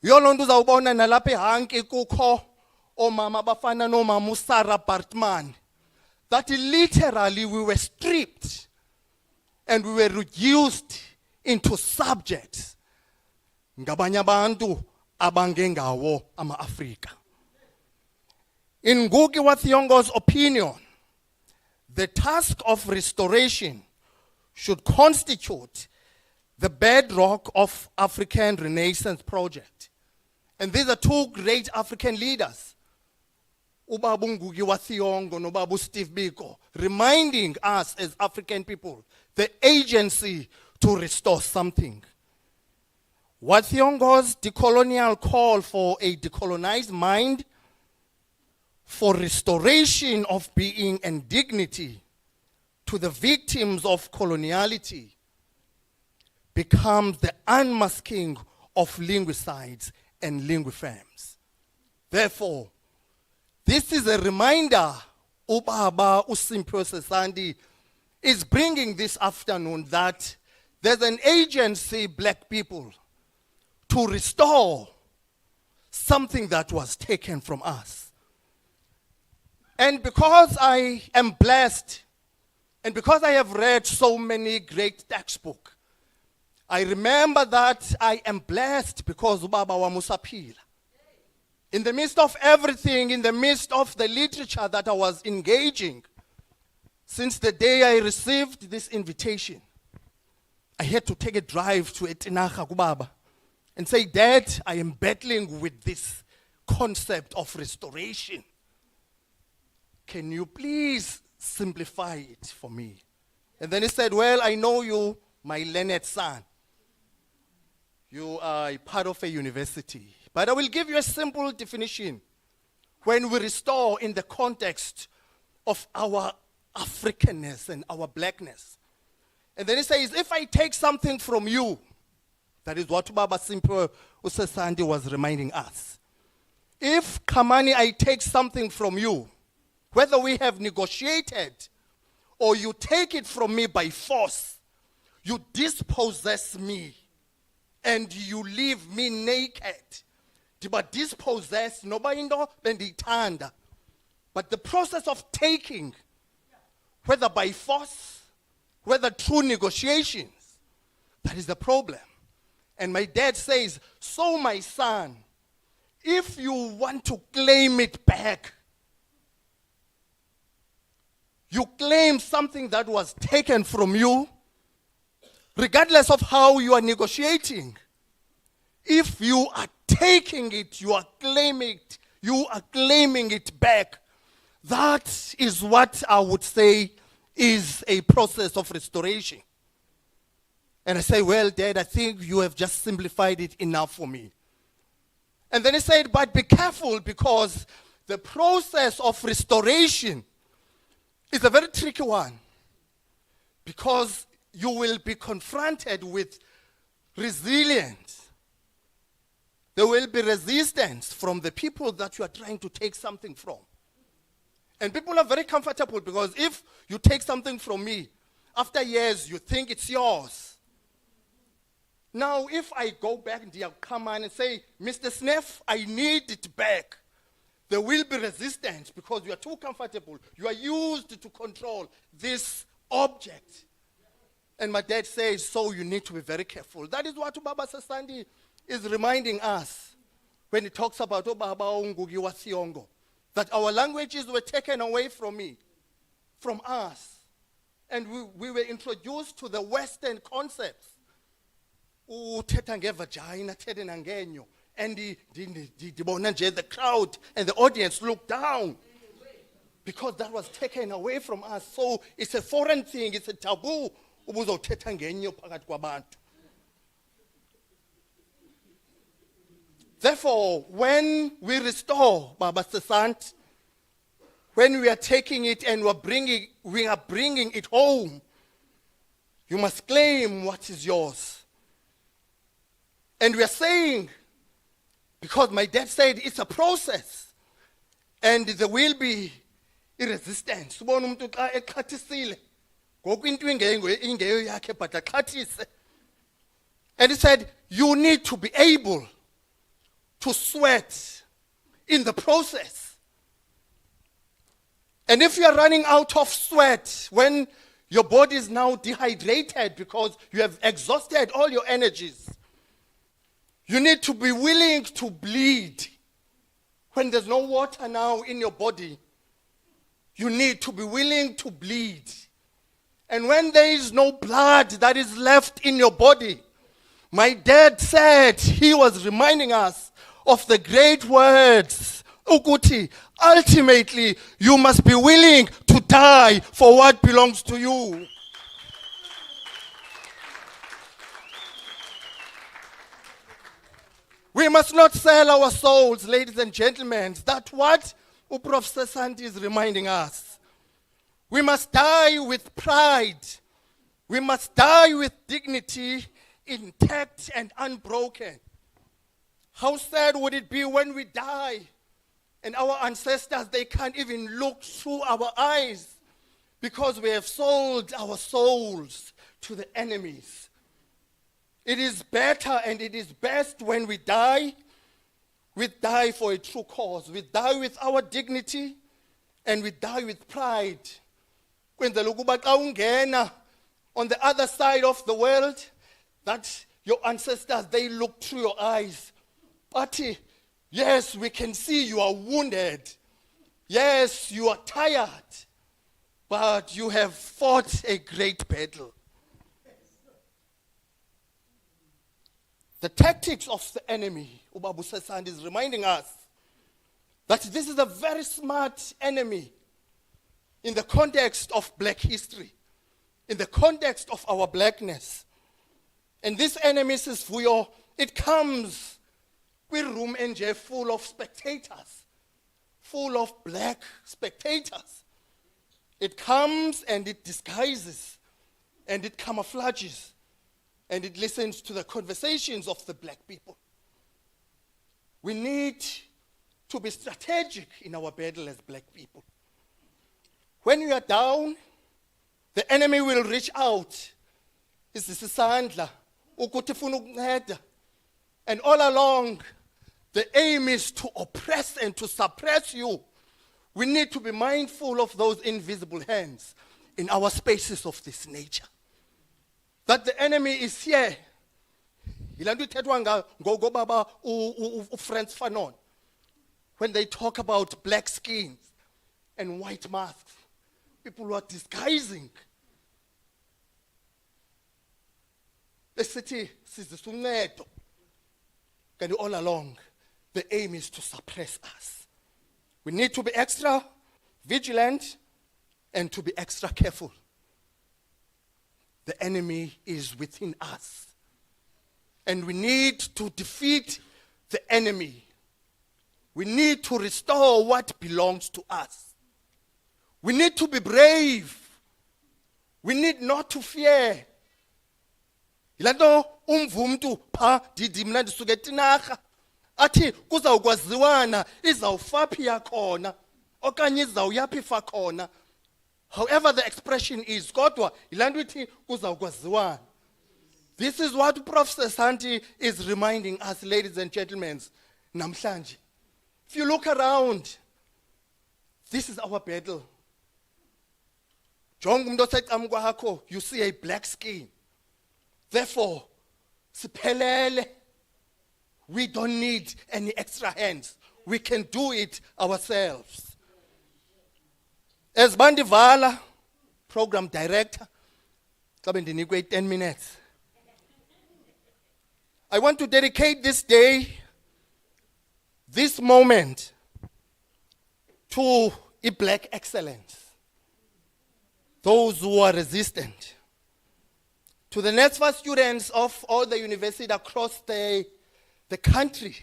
Yolonto uzawubona nalapha ehanki kukho omama abafana nomama uSarah Bartman, that literally we were stripped and we were reduced into subjects ngabanye abantu abangengawo ama-Afrika. In Ngugi wa Thiong'o's opinion, the task of restoration should constitute the bedrock of African Renaissance project. And these are two great African leaders, Ubaba Ngugi wa Thiong'o no Ubaba Steve Biko, reminding us as African people the agency to restore something. Wa Thiong'o's decolonial call for a decolonized mind, for restoration of being and dignity to the victims of coloniality, becomes the unmasking of linguicides and linguifems. Therefore, this is a reminder Ubaba Usimphiwe Sesandi is bringing this afternoon, that there's an agency, black people, to restore something that was taken from us. And because I am blessed, and because I have read so many great textbooks, I remember that I am blessed because Ubaba wa Musaphila. In the midst of everything, in the midst of the literature that I was engaging, since the day I received this invitation, I had to take a drive to Etinaga Kubaba and say, Dad, I am battling with this concept of restoration. Can you please simplify it for me? And then he said, well, I know you, my learned son. You are a part of a university. But I will give you a simple definition. When we restore in the context of our Africanness and our blackness. And then he says, if I take something from you, that is what Baba Simphiwe Sesandi was reminding us. If, Kamani, I take something from you, whether we have negotiated or you take it from me by force, you dispossess me and you leave me naked. But dispossess, nobody know, benditanda. But the process of taking, whether by force, whether through negotiations, that is the problem. And my dad says, so my son, if you want to claim it back, you claim something that was taken from you, regardless of how you are negotiating. If you are taking it, you are claiming it back. That is what I would say is a process of restoration. And I say, well, Dad, I think you have just simplified it enough for me. And then he said, but be careful, because the process of restoration is a very tricky one, because you will be confronted with resilience. There will be resistance from the people that you are trying to take something from. And people are very comfortable, because if you take something from me, after years you think it's yours. Now, if I go back and come on and say, Mr. Sneff, I need it back, there will be resistance, because you are too comfortable. You are used to control this object. And my dad says, so you need to be very careful. That is what Baba Sesandi is reminding us when he talks about Baba Ngugi wa Thiong'o, that our languages were taken away from us. And we were introduced to the Western concepts. Uthetha ngevagina, thethe nangenyo. And the crowd and the audience looked down, because that was taken away from us. So it's a foreign thing, it's a taboo. Therefore, when we restore, Baba Sesant, when we are taking it and we are bringing it home, you must claim what is yours. And we are saying, because my dad said it's a process, and there will be resistance. ngoku into ingeyo yakhe but axhathise. And he said, you need to be able to sweat in the process. And if you are running out of sweat when your body is now dehydrated because you have exhausted all your energies, you need to be willing to bleed. When there's no water now in your body, you need to be willing to bleed. And when there is no blood that is left in your body, my dad said, he was reminding us of the great words, Ukuti, ultimately you must be willing to die for what belongs to you. We must not sell our souls, ladies and gentlemen. That's what Prof. Sesanti is reminding us. We must die with pride. We must die with dignity, intact and unbroken. How sad would it be when we die and our ancestors, they can't even look through our eyes because we have sold our souls to the enemies. It is better and it is best when we die for a true cause. We die with our dignity and we die with pride. When the on the other side of the world, that your ancestors, they look through your eyes. But yes, we can see you are wounded. Yes, you are tired. But you have fought a great battle. The tactics of the enemy, Ubabu Sesand is reminding us that this is a very smart enemy in the context of black history, in the context of our blackness. And this enemy says, it comes with room NJ full of spectators, full of black spectators. It comes and it disguises and it camouflages and it listens to the conversations of the black people. We need to be strategic in our battle as black people. When we are down, the enemy will reach out. And all along, the aim is to oppress and to suppress you. We need to be mindful of those invisible hands in our spaces of this nature. That the enemy is here. When they talk about black skins and white masks, people are disguising. The city says, and all along, the aim is to suppress us. We need to be extra vigilant and to be extra careful. The enemy is within us. And we need to defeat the enemy. We need to restore what belongs to us. We need to be brave. We need not to fear. Ilando umvumtu pa didimna ndisuke tinarha athi kuzawukwaziwana izawufaphi yakhona okanye izawuyaphi fa khona. However the expression is, kodwa ilando ithi kuzawukwaziwana. This is what Prof. Sesanti is reminding us, ladies and gentlemen, namhlanje. If you look around, this is our battle. Jonga umuntu osecam kwakho, you see a black skin. Therefore, siphelele. We don't need any extra hands. We can do it ourselves. As Bandivala, program director, 10 minutes. I want to dedicate this day, this moment, to a black excellence. Those who are resistant. To the NESFA students of all the universities across the country,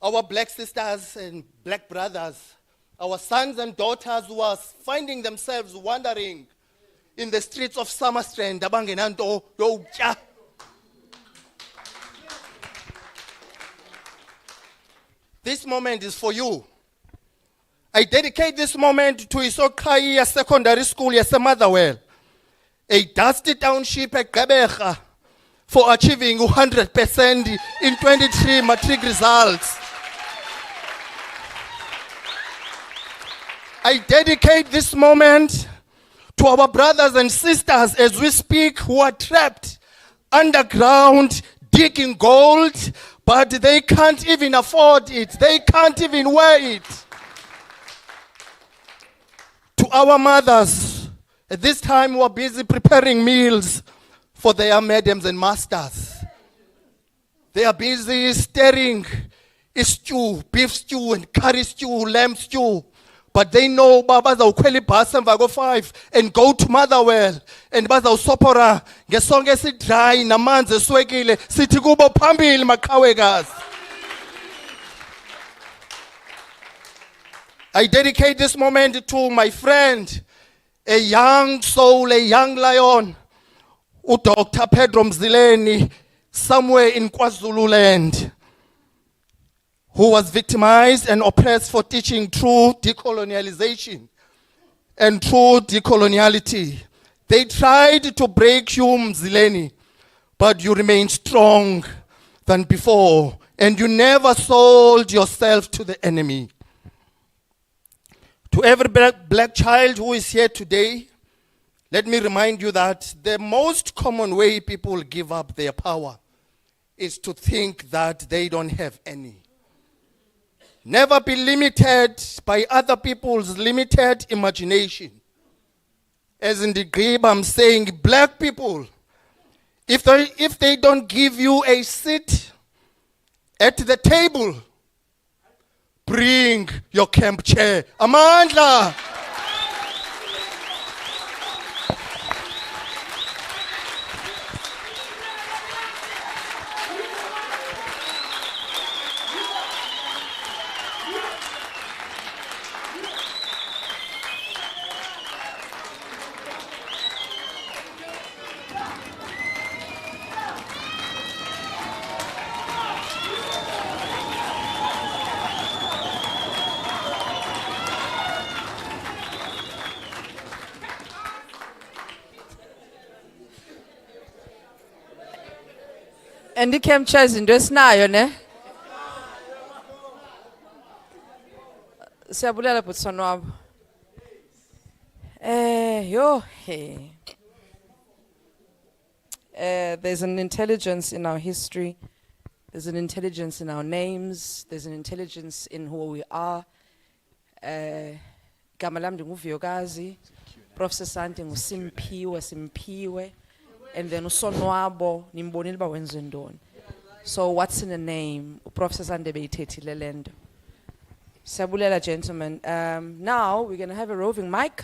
our black sisters and black brothers, our sons and daughters who are finding themselves wandering in the streets of Summerstrand, abangenanto yokutya. This moment is for you. I dedicate this moment to Isokaya Secondary School, Motherwell, a dusty township at Gqeberha, for achieving 100% in 23 matric results. I dedicate this moment to our brothers and sisters as we speak who are trapped underground digging gold, but they can't even afford it. They can't even wear it. To our mothers, at this time who are busy preparing meals for their madams and masters. They are busy stirring a stew, beef stew and curry stew, lamb stew. But they know Baba zawukhwela ibhasi emva ko-5 and go to Motherwell and bazawusopora ngesonke esidry namanzi eswekile sithi kubo phambili maqhawekazi. I dedicate this moment to my friend, a young soul, a young lion, Dr. Pedro Mzileni, somewhere in KwaZulu-Land, who was victimized and oppressed for teaching true decolonialization and true decoloniality. They tried to break you, Mzileni, but you remained strong than before, and you never sold yourself to the enemy. To every black child who is here today, let me remind you that the most common way people give up their power is to think that they don't have any. Never be limited by other people's limited imagination. As in the Grib, I'm saying, black people, if they don't give you a seat at the table, bring your camp chair. Amandla! And the camp chairs in this now, ne? Siyabulela bhutswana wabo. Hey. There's an intelligence in our history. There's an intelligence in our names. There's an intelligence in who we are. Gama lam ndinguVuyokazi. Professor Santi nguSimpiwe. And then usonwabo nimbonile ba wenze ntoni. So what's in a name? Professor Santi beyithethile lento. Siyabulela, gentlemen. Now we're going to have a roving mic.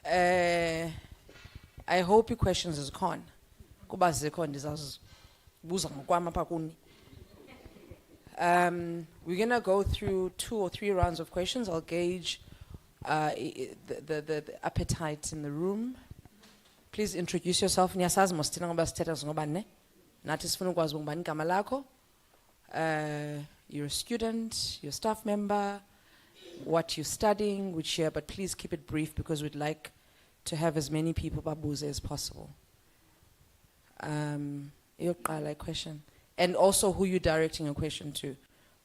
I hope your questions is gone. Kuba zikho ndizazibuza ngokwami apha kuni. We're going to go through 2 or 3 rounds of questions. I'll gauge the appetite in the room. Please introduce yourself. Niyasazi mosithina ngoba sithetha ngobani ne? Nathi sifuna ukwazi ngubani igama lakho. You're a student, you're a staff member, what you're studying, which year, but please keep it brief because we'd like to have as many people babuze as possible. Yoqala question. And also who you're directing a question to,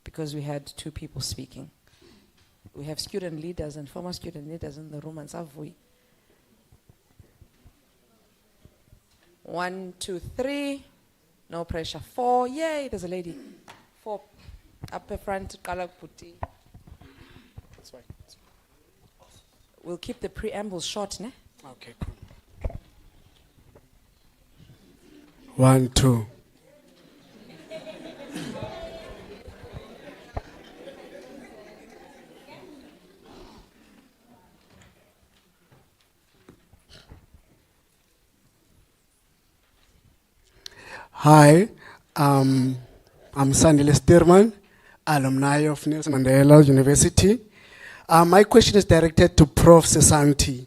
because we had 2 people speaking. We have student leaders and former student leaders in the room, and Savui. 1, 2, 3. No pressure. 4. Yay, there's a lady. 4. Upper front, Kalak Puti. That's right. We'll keep the preambles short, ne? Okay, cool. 1, 2. Hi, I'm Sandile Stirman, alumni of Nelson Mandela University. My question is directed to Prof. Sesanti.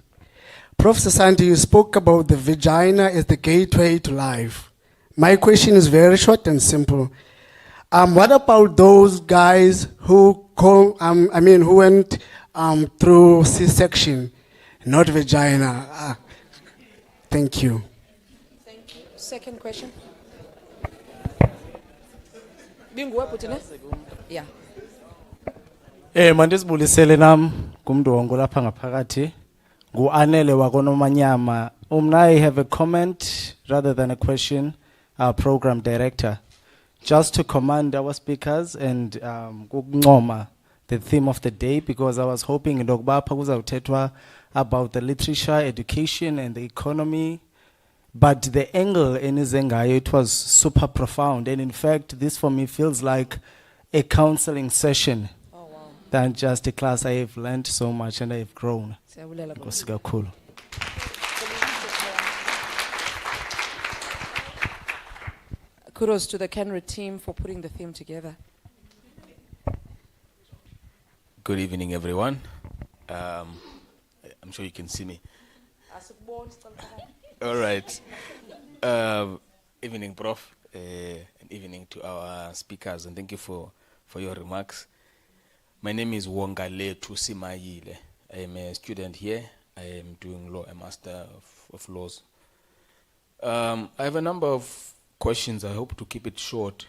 Prof. Sesanti, you spoke about the vagina as the gateway to life. My question is very short and simple. What about those guys who who went through C-section, not vagina? Thank you. Thank you. Second question. Binguwe Putine? Yeah. Mandisibulisele nam kumndongo lapha ngaphakathi nguanele wakonomanyama. I have a comment rather than a question, our program director, just to commend our speakers and kukuncoma the theme of the day, because I was hoping ndokubapha kuzawuthethwa about the literature, education and the economy, but the angle enize ngayo, it was super profound, and in fact this for me feels like a counseling session. Oh, wow. Than just a class. I have learned so much and I have grown. Siyabulela baba. Nkosi kakhulu. Kudos to the CANRAD team for putting the theme together. Good evening, everyone. I'm sure you can see me. All right. Evening, Prof. And evening to our speakers, and thank you for your remarks. My name is Wongale Tusimayile. I am a student here. I am doing law, a master of laws. I have a number of questions. I hope to keep it short.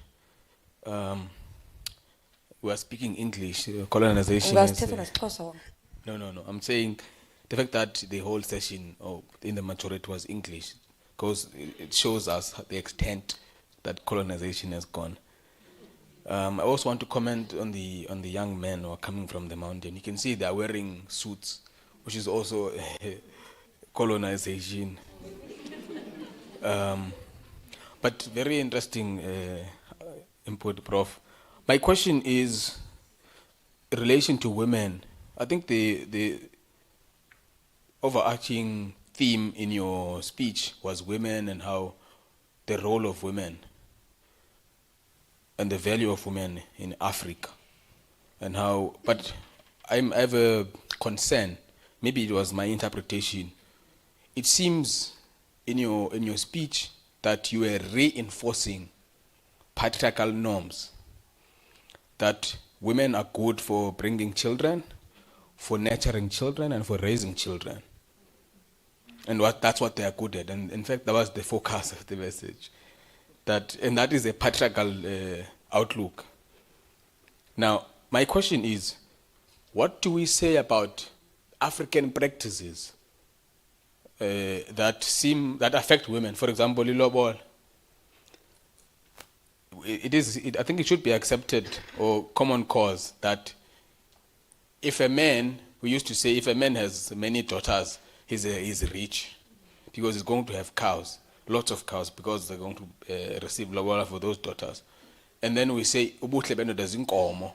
We are speaking English. Colonization is... No. I'm saying the fact that the whole session in the majority was English, because it shows us the extent that colonization has gone. I also want to comment on the young men who are coming from the mountain. You can see they are wearing suits, which is also colonization. But very interesting input, Prof. My question is in relation to women. I think the overarching theme in your speech was women and how the role of women and the value of women in Africa, and how. But I have a concern. Maybe it was my interpretation. It seems in your speech that you were reinforcing patriarchal norms, that women are good for bringing children, for nurturing children, and for raising children. And that's what they are good at. And in fact, that was the focus of the message. And that is a patriarchal outlook. Now, my question is, what do we say about African practices that affect women? For example, ilobol. I think it should be accepted or common cause that if a man, we used to say, if a man has many daughters, he's rich because he's going to have cows, lots of cows, because they're going to receive lobola for those daughters. And then we say, ubuhle beno does inkomo,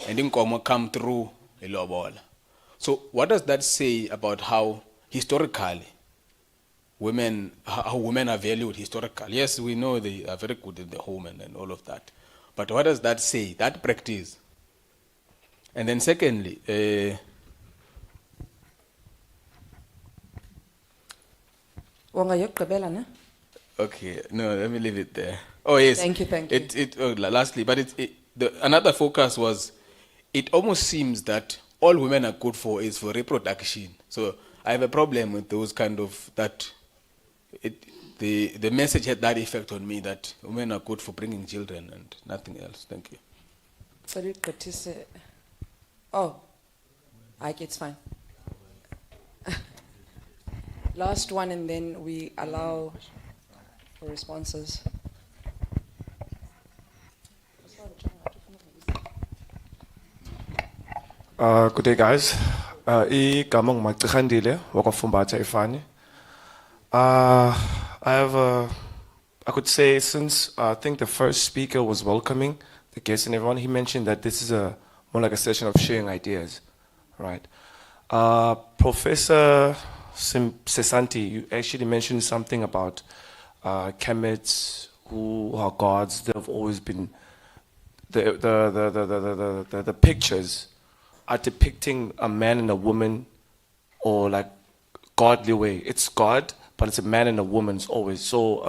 and inkomo come through a lobola. So what does that say about how historically how women are valued historically? Yes, we know they are very good in the home and all of that. But what does that say, that practice? And then secondly, okay, no, let me leave it there. Oh yes. Thank you. Lastly, but another focus was, it almost seems that all women are good for is for reproduction. So I have a problem with those kind of that. The message had that effect on me, that women are good for bringing children and nothing else. Thank you. Oh, it's fine. Last one, and then we allow for responses. Good day, guys. Igamong Magtikhandile, Wakafumbatha Ifani. I could say, since I think the first speaker was welcoming the guests and everyone, he mentioned that this is more like a session of sharing ideas, right? Professor Sesanti, you actually mentioned something about Kemets who are gods. They've always been the pictures are depicting a man and a woman, or like godly way. It's God, but it's a man and a woman. It's always so.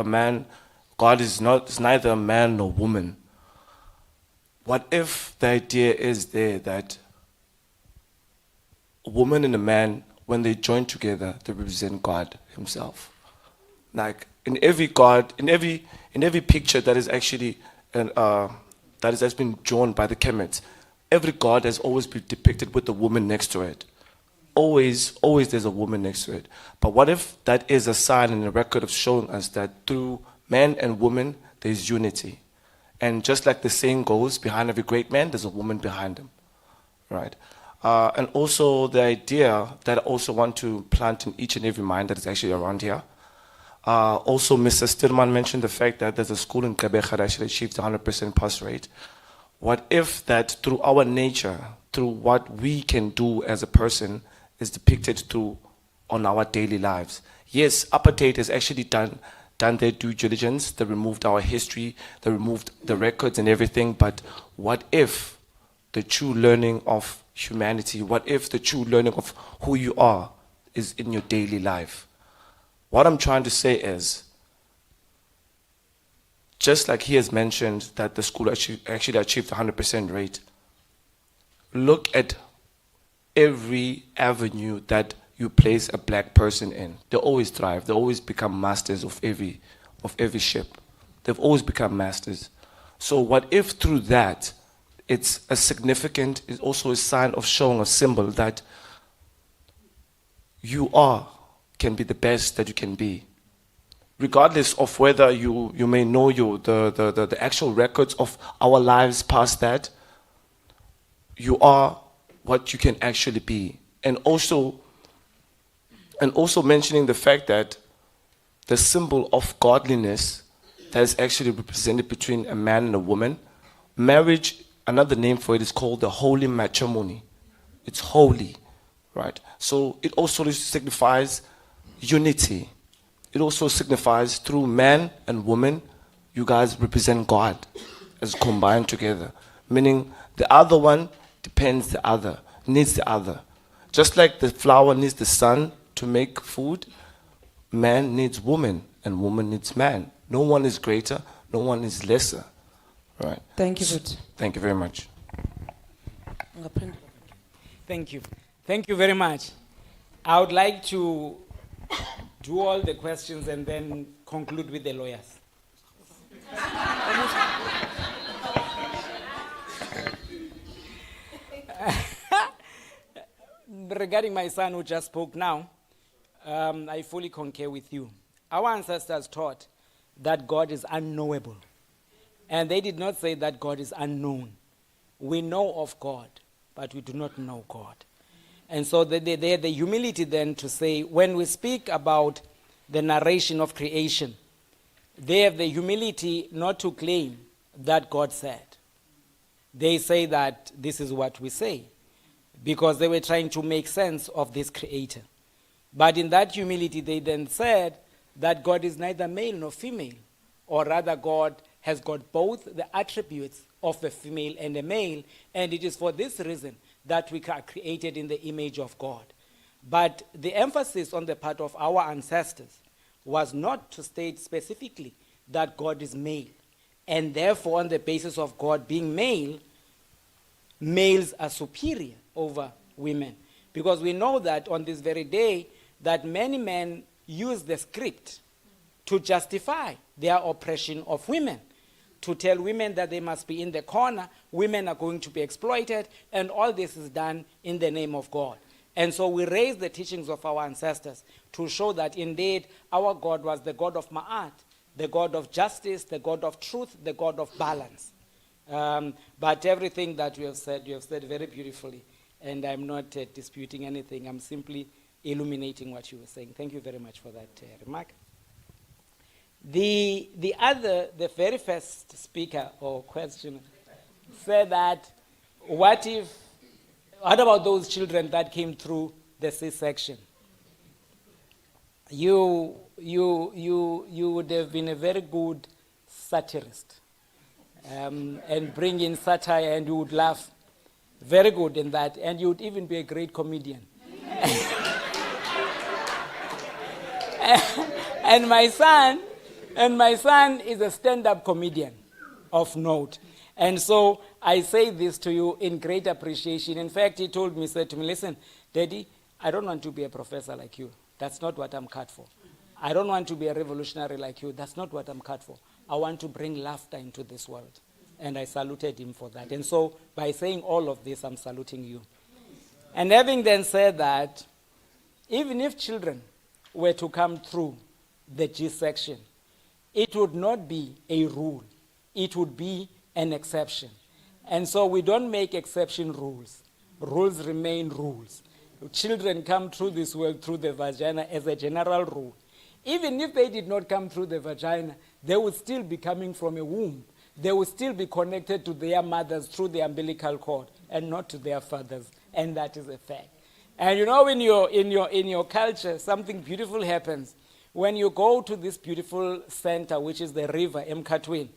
God is neither a man nor woman. what if the idea is there that a woman and a man, when they join together, they represent God Himself? Like in every God, in every picture that is actually has been drawn by the Kemet, every God has always been depicted with a woman next to it. Always there's a woman next to it. But what if that is a sign and a record of showing us that through man and woman there's unity? And just like the saying goes, behind every great man there's a woman behind him, right? And also the idea that I also want to plant in each and every mind that is actually around here. Also, Mr. Stirman mentioned the fact that there's a school in Quebec that actually achieved 100% pass rate. What if that through our nature, through what we can do as a person, is depicted through on our daily lives? Yes, apartheid has actually done their due diligence. They removed our history, they removed the records and everything. But what if the true learning of humanity, what if the true learning of who you are is in your daily life? What I'm trying to say is, just like he has mentioned that the school actually achieved 100% rate, look at every avenue that you place a black person in. They always thrive. They always become masters of every ship. They've always become masters. So what if through that, it's also a sign of showing a symbol that you can be the best that you can be. Regardless of whether you may know the actual records of our lives past that, you are what you can actually be. And also mentioning the fact that the symbol of godliness that is actually represented between a man and a woman, marriage, another name for it is called the holy matrimony. It's holy, right? So it also signifies unity. It also signifies through man and woman, you guys represent God as combined together. Meaning the other one depends the other, needs the other. Just like the flower needs the sun to make food, man needs woman and woman needs man. No one is greater, no one is lesser. Right. Thank you, Bud. Thank you very much. Thank you. Thank you very much. I would like to do all the questions and then conclude with the lawyers. Regarding my son who just spoke now, I fully concur with you. Our ancestors taught that God is unknowable. And they did not say that God is unknown. We know of God, but we do not know God. And so they had the humility then to say, when we speak about the narration of creation, they have the humility not to claim that God said. They say that this is what we say, because they were trying to make sense of this creator. But in that humility, they then said that God is neither male nor female, or rather God has got both the attributes of a female and a male, and it is for this reason that we are created in the image of God. But the emphasis on the part of our ancestors was not to state specifically that God is male, and therefore on the basis of God being male, males are superior over women. Because we know that on this very day, that many men use the script to justify their oppression of women, to tell women that they must be in the corner, women are going to be exploited, and all this is done in the name of God. And so we raise the teachings of our ancestors to show that indeed our God was the God of Ma'at, the God of justice, the God of truth, the God of balance. But everything that you have said very beautifully, and I'm not disputing anything, I'm simply illuminating what you were saying. Thank you very much for that remark. The very first speaker or questioner said that, what about those children that came through the C-section? You would have been a very good satirist and bring in satire, and you would laugh very good in that, and you would even be a great comedian. And my son is a stand-up comedian of note. And so I say this to you in great appreciation. In fact, he said to me, listen, Daddy, I don't want to be a professor like you. That's not what I'm cut for. I don't want to be a revolutionary like you. That's not what I'm cut for. I want to bring laughter into this world. And I saluted him for that. And so by saying all of this, I'm saluting you. And having then said that, even if children were to come through the G section, it would not be a rule. It would be an exception. And so we don't make exception rules. Rules remain rules. Children come through this world through the vagina as a general rule. Even if they did not come through the vagina, they would still be coming from a womb. They would still be connected to their mothers through the umbilical cord and not to their fathers. And that is a fact. And you know, in your culture, something beautiful happens. When you go to this beautiful center, which is the river, Mkatwin,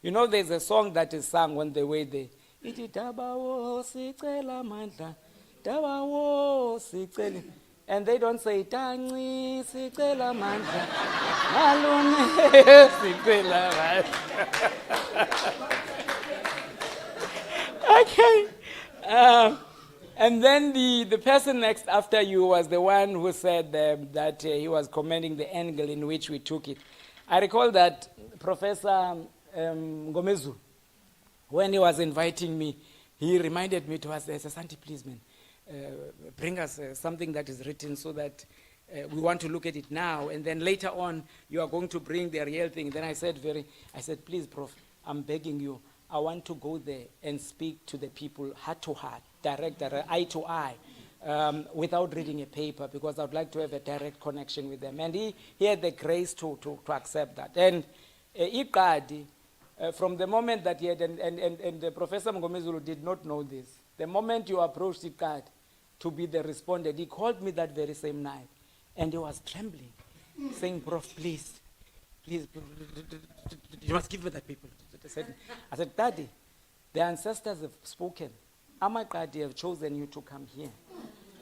you know there's a song that is sung when they wait there. Iti dabawo sicela mandla, dabawo sicela. And they don't say, Tangi sicela mandla, malune sicela mandla. Okay. And then the person next after you was the one who said that he was commending the angle in which we took it. I recall that Professor Ngomezu, when he was inviting me, he reminded me to us, Santi, please, man, bring us something that is written so that we want to look at it now, and then later on, you are going to bring the real thing. Then I said, please, Prof, I'm begging you, I want to go there and speak to the people heart to heart, direct, eye to eye, without reading a paper, because I would like to have a direct connection with them. And he had the grace to accept that. And Iqadi, from the moment that he had, and Professor Mngomezulu did not know this, the moment you approached Iqadi to be the respondent, he called me that very same night, and he was trembling, saying, Prof, please, you must give me that paper. I said, Daddy, the ancestors have spoken. Amakadi have chosen you to come here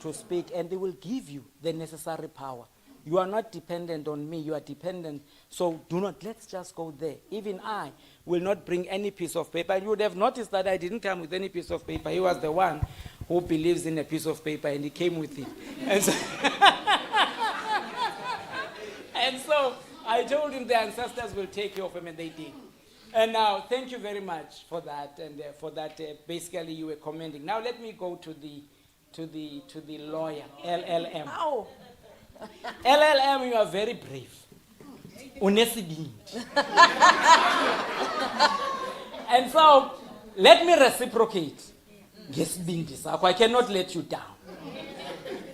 to speak, and they will give you the necessary power. You are not dependent on me, you are dependent. So let's just go there. Even I will not bring any piece of paper. You would have noticed that I didn't come with any piece of paper. He was the one who believes in a piece of paper, and he came with it. And so, and so I told him the ancestors will take care of him, and they did. And now, thank you very much for that, and for that, basically you were commending. Now let me go to the lawyer, LLM. Ow. LLM, you are very brave. Unesibindi. And so, let me reciprocate. Ngesibindi sakho, I cannot let you down.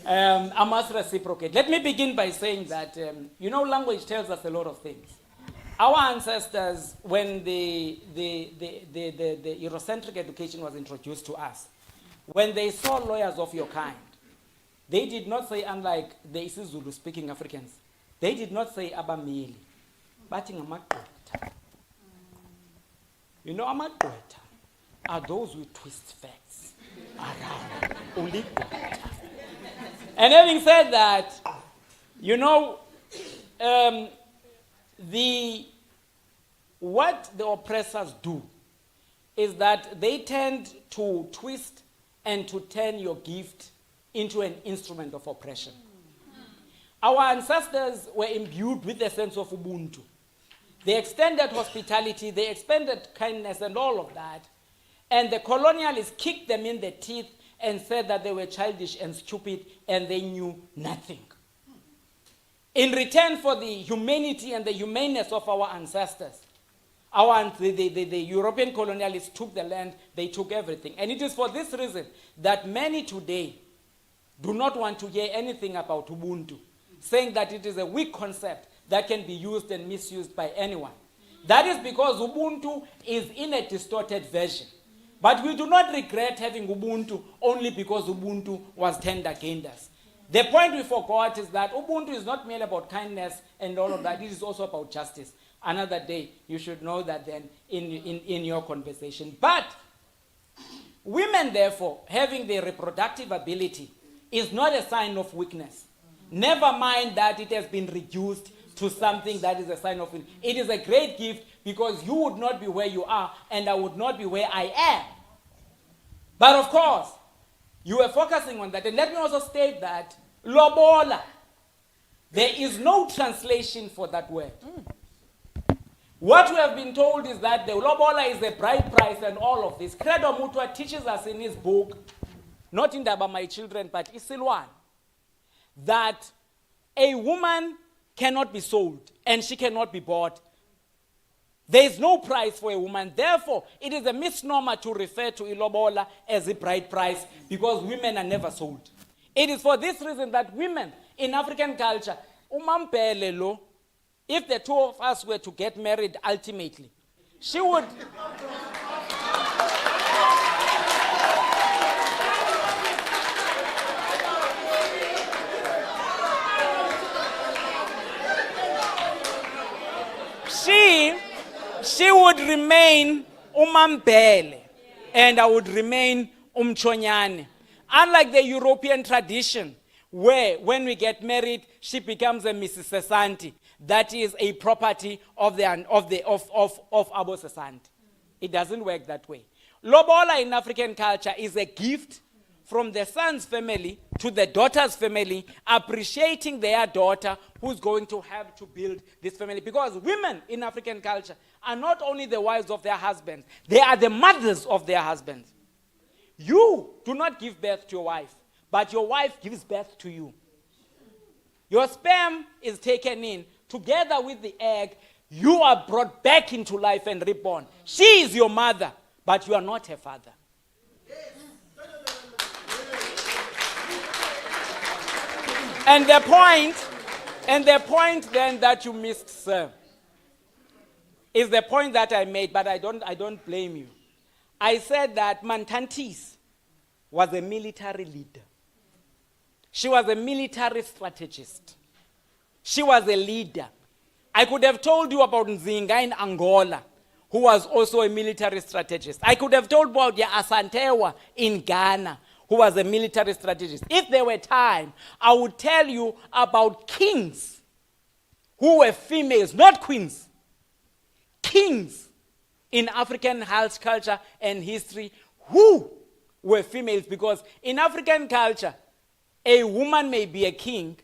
I must reciprocate. Let me begin by saying that, language tells us a lot of things. Our ancestors, when the Eurocentric education was introduced to us, when they saw lawyers of your kind, they did not say, unlike the isiZulu-speaking Africans, they did not say abamili, but amagqwetha. You know, amagqwetha are those who twist facts around. Uligqwetha. And having said that, what the oppressors do is that they tend to twist and to turn your gift into an instrument of oppression. Our ancestors were imbued with a sense of Ubuntu. They extended hospitality, they expanded kindness and all of that. And the colonialists kicked them in the teeth and said that they were childish and stupid and they knew nothing. In return for the humanity and the humaneness of our ancestors, the European colonialists took the land, they took everything. And it is for this reason that many today do not want to hear anything about Ubuntu, saying that it is a weak concept that can be used and misused by anyone. That is because Ubuntu is in a distorted version. But we do not regret having Ubuntu only because Ubuntu was turned against us. The point we forgot is that Ubuntu is not merely about kindness and all of that, it is also about justice. Another day, you should know that then in your conversation. But women, therefore, having the reproductive ability is not a sign of weakness. Never mind that it has been reduced to something that is a sign of it. It is a great gift because you would not be where you are and I would not be where I am. But of course, you were focusing on that. And let me also state that lobola, there is no translation for that word. What we have been told is that the lobola is a bride price and all of this. Credo Mutwa teaches us in his book, not in Daba My Children, but Isilwan, that a woman cannot be sold and she cannot be bought. There is no price for a woman. Therefore, it is a misnomer to refer to ilobola as a bride price because women are never sold. It is for this reason that women in African culture, umampele lo, if the two of us were to get married ultimately, she would... She would remain umambele and I would remain umchonyane. Unlike the European tradition, where when we get married, she becomes a Mrs. Sesanti. That is a property of Abo Sesanti. It doesn't work that way. Lobola in African culture is a gift from the son's family to the daughter's family, appreciating their daughter who's going to have to build this family. Because women in African culture are not only the wives of their husbands, they are the mothers of their husbands. You do not give birth to your wife, but your wife gives birth to you. Your sperm is taken in. Together with the egg, you are brought back into life and reborn. She is your mother, but you are not her father. And the point then that you missed, sir, is the point that I made, but I don't blame you. I said that Mantantis was a military leader. She was a military strategist. She was a leader. I could have told you about Nzinga in Angola, who was also a military strategist. I could have told about Asantewa in Ghana, who was a military strategist. If there were time, I would tell you about kings who were females, not queens. Kings in African culture and history who were females, because in African culture, a woman may be a king,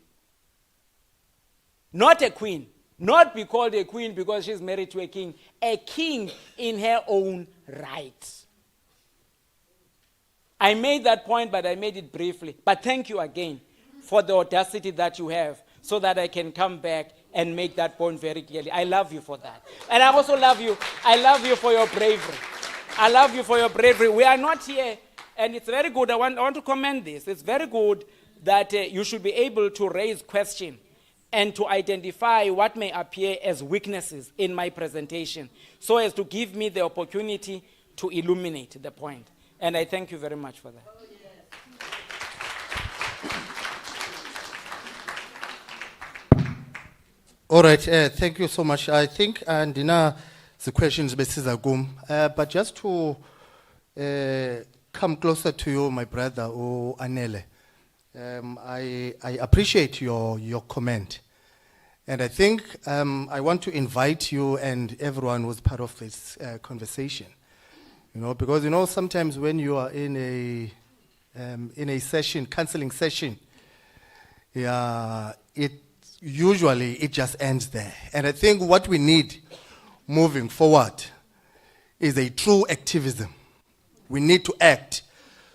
not a queen. Not be called a queen because she's married to a king in her own right. I made that point, but I made it briefly. But thank you again for the audacity that you have so that I can come back and make that point very clearly. I love you for that. And I also love you. I love you for your bravery. I love you for your bravery. We are not here, and it's very good. I want to commend this. It's very good that you should be able to raise questions and to identify what may appear as weaknesses in my presentation so as to give me the opportunity to illuminate the point. And I thank you very much for that. All right, thank you so much. I think, Dina, the questions but just to come closer to you, my brother, Anele, I appreciate your comment. And I think I want to invite you and everyone who's part of this conversation. Because sometimes when you are in a session, counseling session, it just ends there. And I think what we need moving forward is a true activism. We need to act.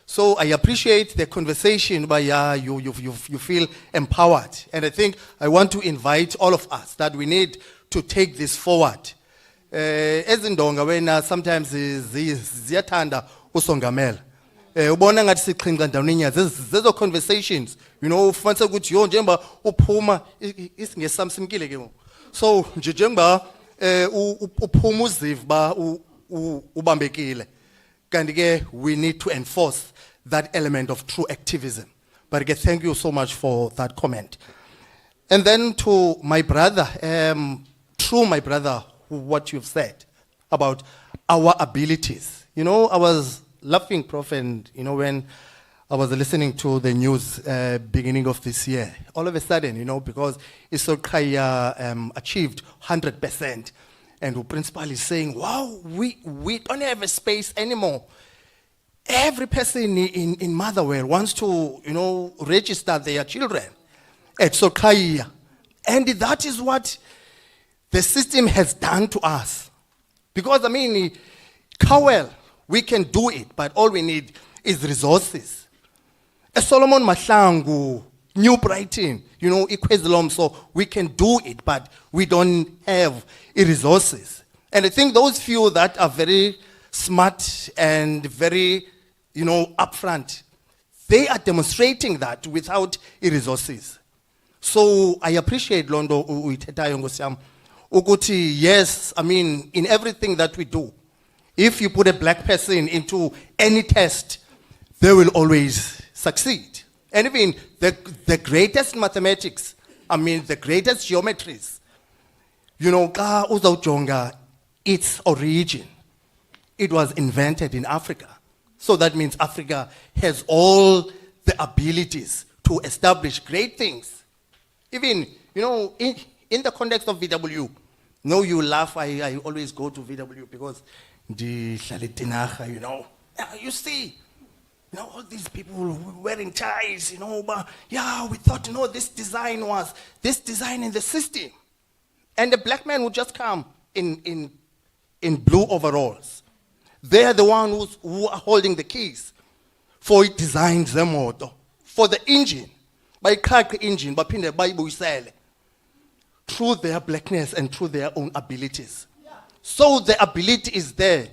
So I appreciate the conversation, but you feel empowered. And I think I want to invite all of us that we need to take this forward. Ezindonga wena sometimes ziyathanda usongamela. Ubona ngathi siqhinqa ndawoninya zezo conversations, ufanele ukuthi njengoba uphuma isingesi simkile ke. So njengoba uphuma uzive ba ubambekile. Kanti ke we need to enforce that element of true activism. But again, thank you so much for that comment. And then to my brother, my brother, what you've said about our abilities. I was laughing, Prof, and when I was listening to the news beginning of this year. All of a sudden, because Isokaya achieved 100%, and the principal is saying, wow, we don't have a space anymore. Every person in Motherwell wants to, register their children at Sokaya. And that is what the system has done to us. Because, Cowell, we can do it, but all we need is resources. Solomon Mahlangu, New Brighton, Ikwezlom, so we can do it, but we don't have resources. And I think those few that are very smart and very, upfront, they are demonstrating that without resources. So I appreciate Londo Uitetayo Ngosiam. Uguti, yes, in everything that we do, if you put a black person into any test, they will always succeed. And even the greatest mathematics, the greatest geometries, ka uzawujonga its origin. It was invented in Africa. So that means Africa has all the abilities to establish great things. Even, in the context of VW, you laugh, I always go to VW because the Shalitinacha, you see, all these people wearing ties, but we thought, this design in the system. And the black man would just come in blue overalls. They are the ones who are holding the keys for it designs the motor, for the engine. By crack the engine, but in the Bible sell through their blackness and through their own abilities. So the ability is there.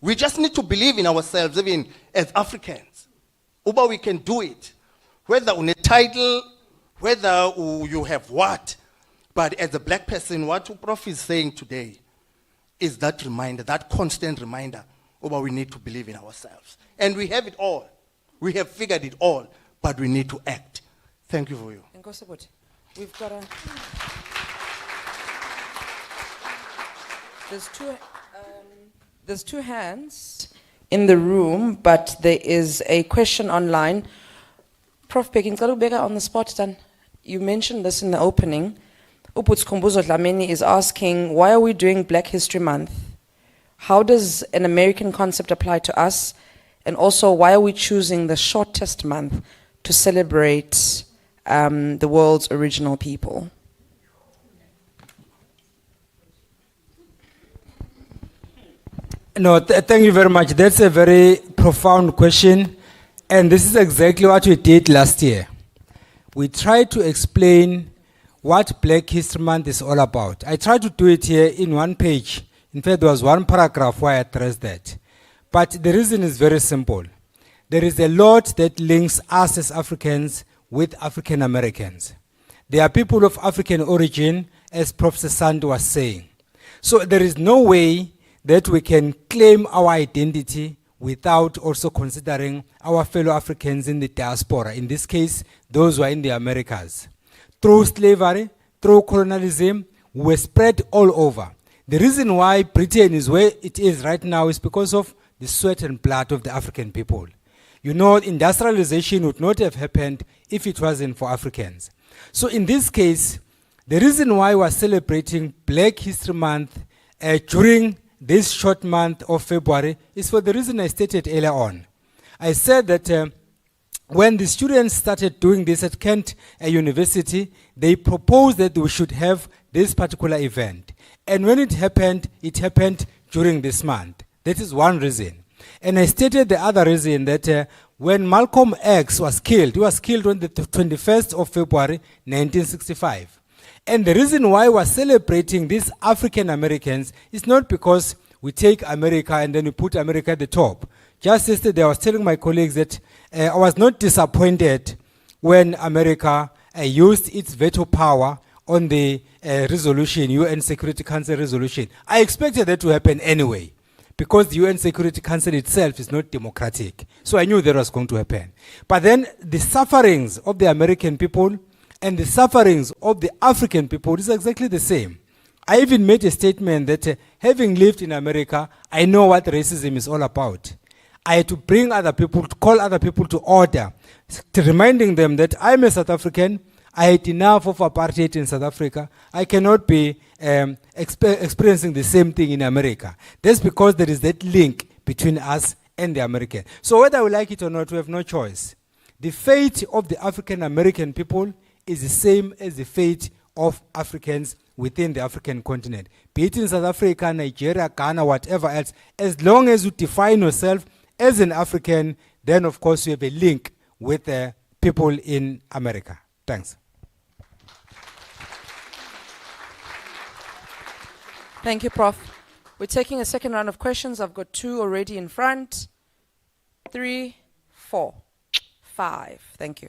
We just need to believe in ourselves, even as Africans. Uba, we can do it. Whether on a title, whether you have what, but as a black person, what Prof is saying today is that reminder, that constant reminder, Uba, we need to believe in ourselves. And we have it all. We have figured it all, but we need to act. Thank you for you. We've got a... There's two hands in the room, but there is a question online. Prof Pekin, on the spot then. You mentioned this in the opening. Uputs Kumbuzo Dlamini is asking, why are we doing Black History Month? How does an American concept apply to us? And also, why are we choosing the shortest month to celebrate the world's original people? No, thank you very much. That's a very profound question. And this is exactly what we did last year. We tried to explain what Black History Month is all about. I tried to do it here in one page. In fact, there was one paragraph where I addressed that. But the reason is very simple. There is a lot that links us as Africans with African Americans. They are people of African origin, as Professor Sand was saying. So there is no way that we can claim our identity without also considering our fellow Africans in the diaspora, in this case, those who are in the Americas. Through slavery, through colonialism, we were spread all over. The reason why Britain is where it is right now is because of the sweat and blood of the African people. Industrialization would not have happened if it wasn't for Africans. So in this case, the reason why we're celebrating Black History Month during this short month of February is for the reason I stated earlier on. I said that when the students started doing this at Kent University, they proposed that we should have this particular event. And when it happened during this month. That is one reason. And I stated the other reason that when Malcolm X was killed, he was killed on the 21st of February, 1965. And the reason why we're celebrating these African Americans is not because we take America and then we put America at the top. Just yesterday I was telling my colleagues that I was not disappointed when America used its veto power on the resolution, UN Security Council resolution. I expected that to happen anyway, because the UN Security Council itself is not democratic. So I knew that was going to happen. But then the sufferings of the American people and the sufferings of the African people is exactly the same. I even made a statement that having lived in America, I know what racism is all about. I had to bring other people, to call other people to order, reminding them that I'm a South African. I had enough of apartheid in South Africa. I cannot be experiencing the same thing in America. That's because there is that link between us and the American. So whether we like it or not, we have no choice. The fate of the African American people is the same as the fate of Africans within the African continent. Be it in South Africa, Nigeria, Ghana, whatever else. As long as you define yourself as an African, then of course you have a link with the people in America. Thanks. Thank you, Prof. We're taking a second round of questions. I've got 2 already in front. 3, 4, 5. Thank you.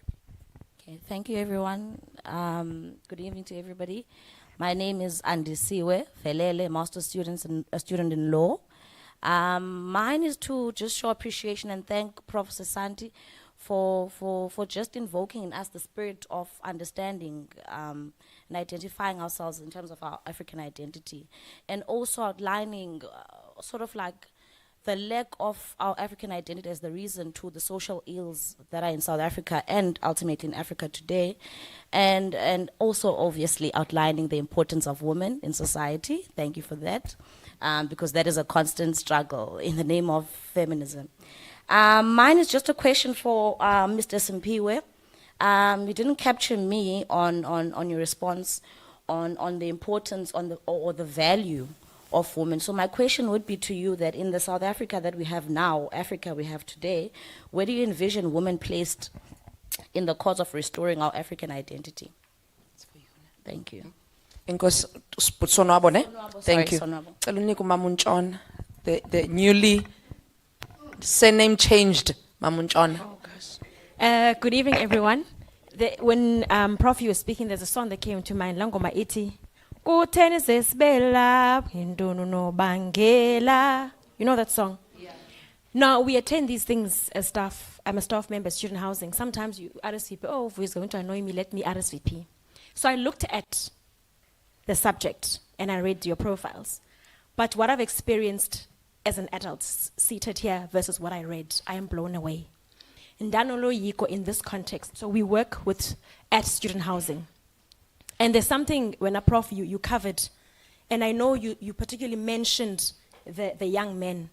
Okay, thank you, everyone. Good evening to everybody. My name is Andisiwe Felele, master's student in law. Mine is to just show appreciation and thank Professor Santi for just invoking in us the spirit of understanding and identifying ourselves in terms of our African identity, and also outlining sort of like the lack of our African identity as the reason to the social ills that are in South Africa and ultimately in Africa today, and also obviously outlining the importance of women in society. Thank you for that, because that is a constant struggle in the name of feminism. Mine is just a question for Mr. Simpiwe. You didn't capture me on your response on the importance or the value of women. So my question would be to you that in the South Africa that we have now, Africa we have today, where do you envision women placed in the cause of restoring our African identity? Thank you. Inkosi Sonwabo, ne? Thank you. Sonwabo. Cela unike uMama uNtshona, the newly surname changed Mama uNtshona. Good evening, everyone. When Prof, you were speaking, there's a song that came to mind, Langoma iti. Kutheni sesibela, hindono no bangela. You know that song? Yeah. Now, we attend these things as staff. I'm a staff member, student housing. Sometimes you RSVP, oh, who is going to annoy me, let me RSVP. So I looked at the subject and I read your profiles. But what I've experienced as an adult seated here versus what I read, I am blown away. In Danolo Yiko, in this context, so we work at student housing. And there's something, when a prof, you covered, and I know you particularly mentioned the young men.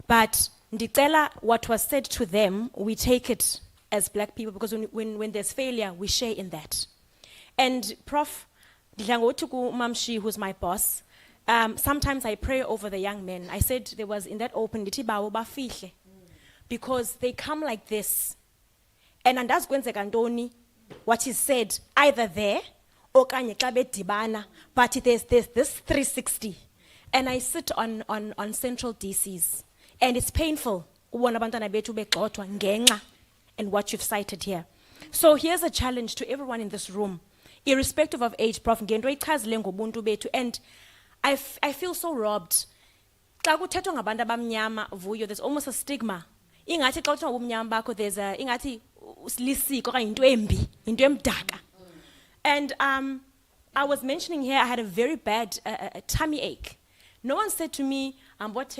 But ndicela, what was said to them, we take it as black people, because when there's failure, we share in that. And Prof, Dlangotuku Mamshi, who's my boss, sometimes I pray over the young men. I said there was in that open, because they come like this. And that's when what is said, either there, or but there's this 360. And I sit on central DCs. And it's painful. And what you've cited here. So here's a challenge to everyone in this room, irrespective of age, Prof. And I feel so robbed. There's almost a stigma. There's and I was mentioning here, I had a very bad tummy ache. No one said to me, but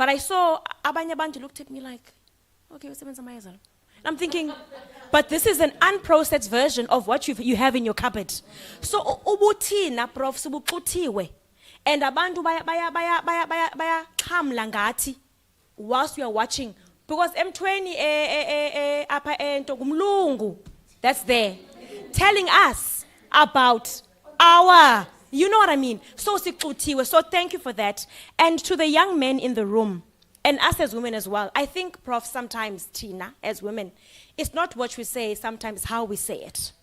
I saw abanye abantu looked at me like, okay, I'm thinking, but this is an unprocessed version of what you have in your cupboard. So ubuthina Prof subuxuthiwe. And abantu baya khamla ngathi whilst we are watching, because M20 apha ento kumlungu that's there telling us about our, you know what I mean? So sixuthiwe. So thank you for that. And to the young men in the room, and us as women as well, I think, Prof, sometimes, Tina, as women, it's not what we say, sometimes how we say it.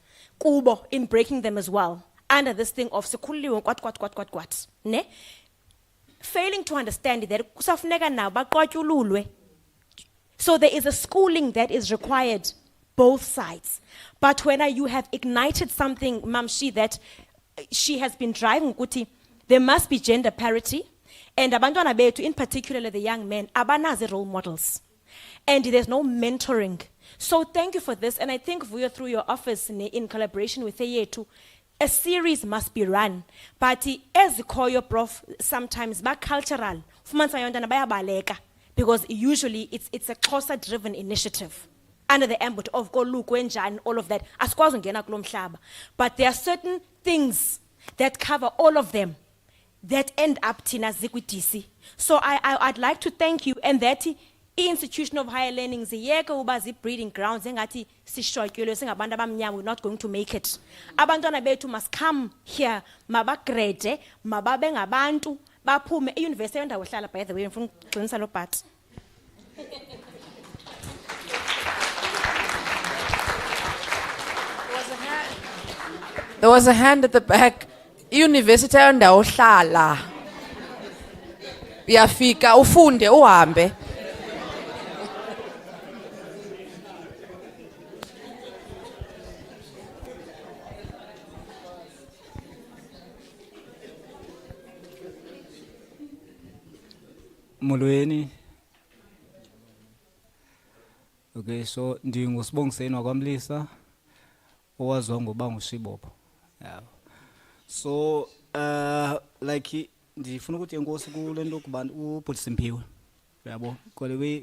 Kubo, in breaking them as well, under this thing of kwat, ne? Failing to understand that kusafuneka now baqwatyululwe. So there is a schooling that is required, both sides. But when you have ignited something, Mamshi, that she has been driving, Kuti, there must be gender parity. And abantwana bethu, in particular the young men, abanazi role models. And there's no mentoring. So thank you for this. And I think Vuyo, through your office in collaboration with Eyetu, a series must be run. But as the Koyo Prof, sometimes back cultural, fumanisa yontana bayabaleka, because usually it's a Xhosa-driven initiative under the ambit of Koluku and all of that. Asikwazi ungena kulo mhlaba. But there are certain things that cover all of them that end up tina zikwidisi. So I'd like to thank you, and that institution of higher learning ziyeke uba breeding grounds engathi sishotyelwe singabantu abamnyama, we're not going to make it. Abantwana bethu must come here, mabagrade, mababe ngabantu, baphume. I-university yondawo hlala, by the way, ngifuna ukugcinisa lo part. There was a hand at the back. University yondawo hlala. Uyafika ufunde uhambe. Molweni. Okay, so ndingusibongiseni wakwamlisa owaziwa ngoba nguShibopho. Yeah. So like ndifuna ukuthi enkosi kulento kubantu uBhutisimpiwe. Yabo, kwale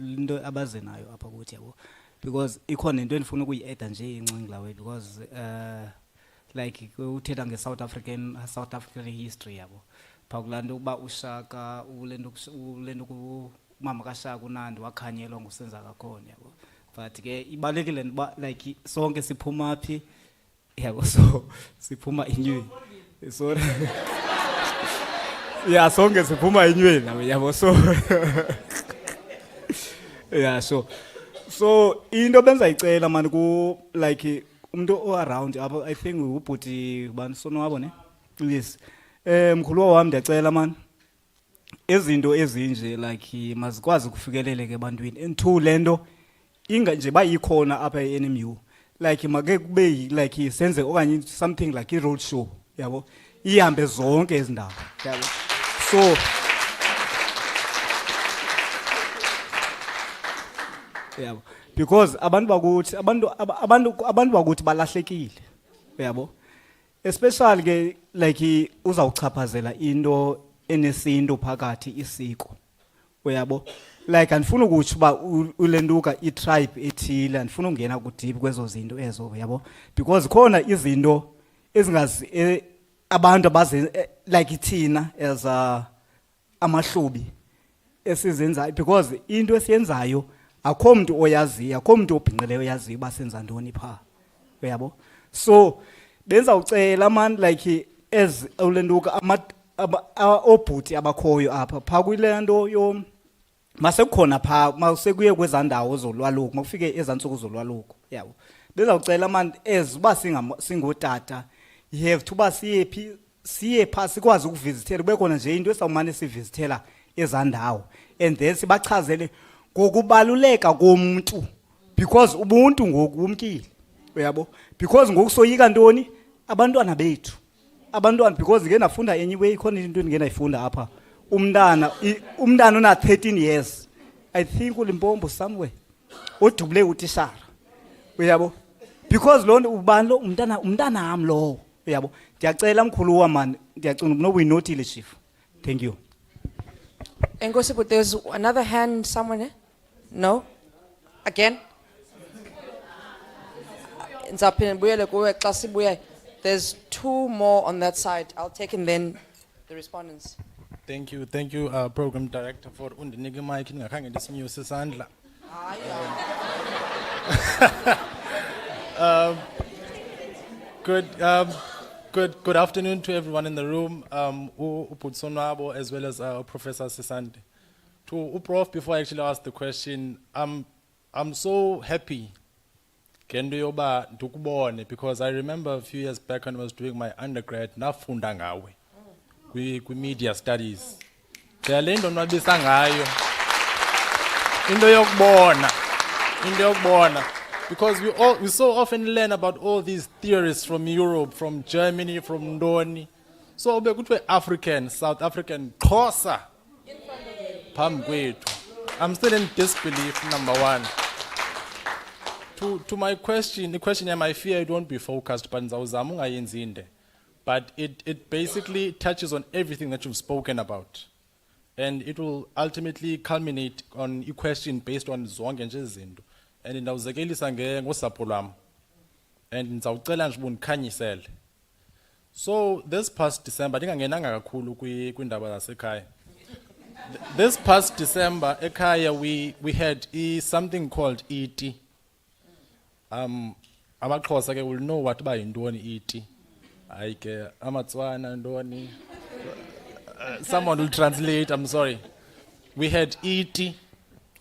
into abaze nayo apha kuthi yabo. Because ikhona into endifuna ukuyi-add nje incinci lawe, because like uthetha nge-South African history yabo. Pakulando uba uShaka ulento mama kaShaka uNandi wakhanyelwa ngusenza kakhona yabo. But ke ibalekile ba like sonke siphuma phi yabo, so siphuma inyweni. So yeah, sonke siphuma inyweni yabo, so yeah, so into benza icela man ku like umuntu around apha, I think ubhuti bani sono wabo ne. Yes. Mkhulu wami ndiyacela man, izinto ezinje like mazikwazi kufikeleleke ebantwini. And two, lento inga nje bayikhona apha eNMU, like make kube like senze okanye something like a road show yabo, ihambe zonke izindawo yabo. So yabo, because abantu bakuthi balahlekile yabo, especially ke like uzawuchaphazela into enesinto phakathi isiko uyabo. Like andifuna ukuthi ba ulenduka itribe ethile, andifuna ungena ku deep kwezo zinto ezo yabo, because khona izinto ezingazi abantu abaze like thina as amahlubi esizenzayo, because into esiyenzayo akho umuntu oyaziyo, akho umuntu obhinqileyo oyaziyo basenza ntoni pha uyabo. So benza ucela man like as ulenduka obhuti abakhoyo apha pha kule nto yo masekukhona pha, masekuye kwezandawo zolwaluko, makufike ezantsuku zolwaluko yabo. Benza ucela man as uba singotata, you have to ba siye pha sikwazi ukuvisithela, kube khona nje into esawumane sivisithela ezandawo, and then sibachazele ngokubaluleka komuntu, because ubuntu ngoku umkile uyabo. Because ngokusoyika ntoni abantwana bethu, abantwana, because ngeke nafunda anyway, ikhona into ngeke nayifunda apha. Umntana una 13 years, I think uLimpombo somewhere, odubule utishara uyabo, because lo ubani lo umntana am lo uyabo. Ndiyacela mkhulu wa man, ndiyacela no we notile chief. Thank you. Enkosi, but there's another hand somewhere, eh? No? Again? There's two more on that side. I'll take and then the respondents. Thank you, Program Director, for undinike mic ngakhange ndisinyuse isandla. Good afternoon to everyone in the room. Uputsonwabo as well as Professor Sisande. To Prof, before I actually ask the question, I'm so happy because I remember a few years back when I was doing my undergrad, nafunda ngawe kwi media studies. Into yokubona, because we so often learn about all these theorists from Europe, from Germany, from Ndoni. So we African, South African, Xhosa. I'm still in disbelief, number one. To my question, the question I fear it won't be focused, but it basically touches on everything that you've spoken about. And it will ultimately culminate on a question based on zonke nje izinto. And ndawuzekelisa ngosapho lwam. And ndizawucela nje undikhanyisele. So this past December, ndingangenanga kakhulu kwindaba zasekhaya. This past December, ekhaya we had something called ET. AmaXhosa ke will know what ba yintoni ET. Hayi ke amaTswana ntoni. Someone will translate, I'm sorry. We had ET.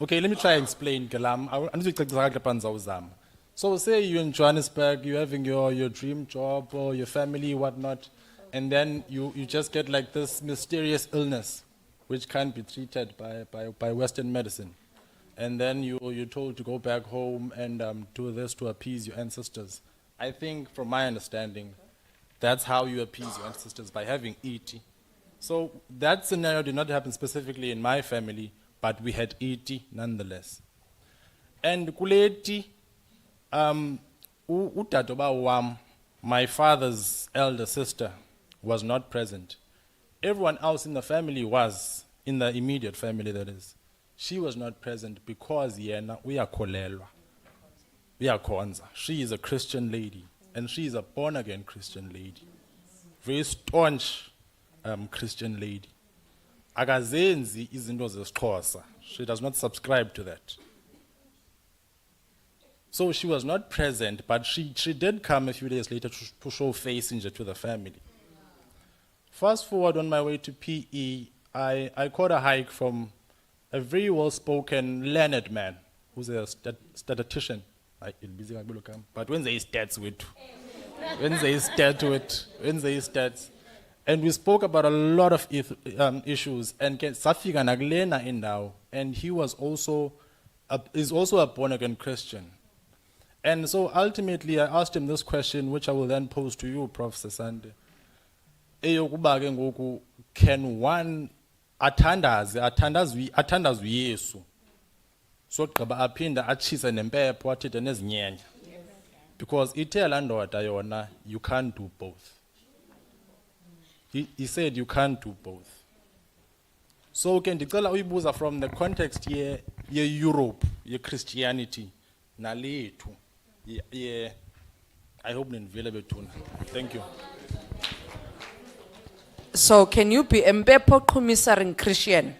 Okay, let me try and explain. So say you're in Johannesburg, you're having your dream job or your family, whatnot, and then you just get like this mysterious illness, which can't be treated by Western medicine. And then you're told to go back home and do this to appease your ancestors. I think from my understanding, that's how you appease your ancestors, by having ET. So that scenario did not happen specifically in my family, but we had ET nonetheless. And kuleti, utadoba wam, my father's elder sister, was not present. Everyone else in the family was, in the immediate family that is. She was not present because yena uyakholelwa. Uyakhonza. She is a Christian lady, and she is a born-again Christian lady. Very staunch Christian lady. Akazenzi izinto zesiXhosa. She does not subscribe to that. So she was not present, but she did come a few days later to show face to the family. Fast forward on my way to PE, I caught a hike from a very well-spoken, learned man who's a statistician. But when they stats with, and we spoke about a lot of issues, and Safika Naglena in now, and he was also is also a born-again Christian. And so ultimately I asked him this question, which I will then pose to you, Professor Sande. Can one athandaze uYesu sogqiba aphinda atshise nempepho athide nezinyenya? Because ithe laa ndoda yona, you can't do both. He said you can't do both. So ke ndicela uyibuza from the context ye-Europe, ye-Christianity, nalethu. I hope nindivile bethuna. Thank you. So can you be Mpepo Kumisaring Christian?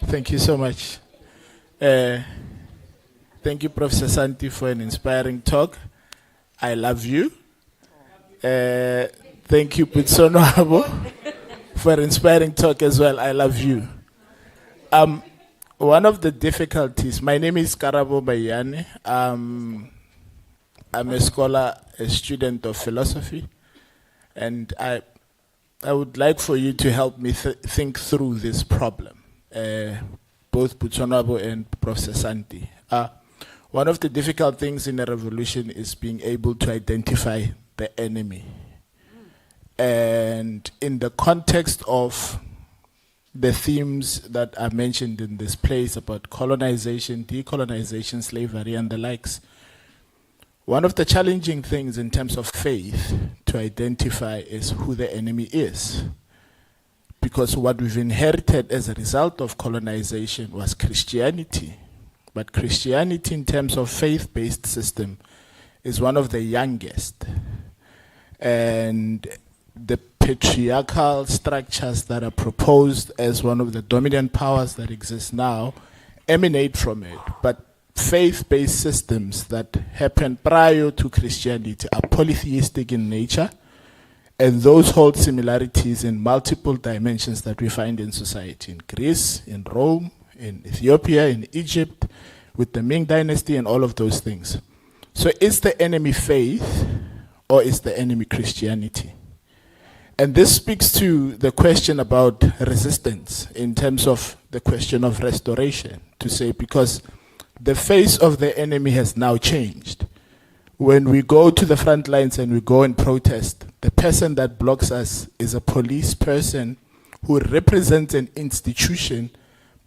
Thank you so much. Thank you, Professor Santi, for an inspiring talk. I love you. Thank you, Putsonoabo, for an inspiring talk as well. I love you. One of the difficulties, my name is Karabo Bayane. I'm a scholar, a student of philosophy, and I would like for you to help me think through this problem, both Putsonoabo and Professor Santi. One of the difficult things in a revolution is being able to identify the enemy. And in the context of the themes that are mentioned in this place about colonization, decolonization, slavery, and the likes, one of the challenging things in terms of faith to identify is who the enemy is. Because what we've inherited as a result of colonization was Christianity. But Christianity in terms of faith-based system is one of the youngest. And the patriarchal structures that are proposed as one of the dominant powers that exist now emanate from it. But faith-based systems that happen prior to Christianity are polytheistic in nature, and those hold similarities in multiple dimensions that we find in society, in Greece, in Rome, in Ethiopia, in Egypt, with the Ming dynasty and all of those things. So is the enemy faith or is the enemy Christianity? And this speaks to the question about resistance in terms of the question of restoration, to say, because the face of the enemy has now changed. When we go to the front lines and we go and protest, the person that blocks us is a police person who represents an institution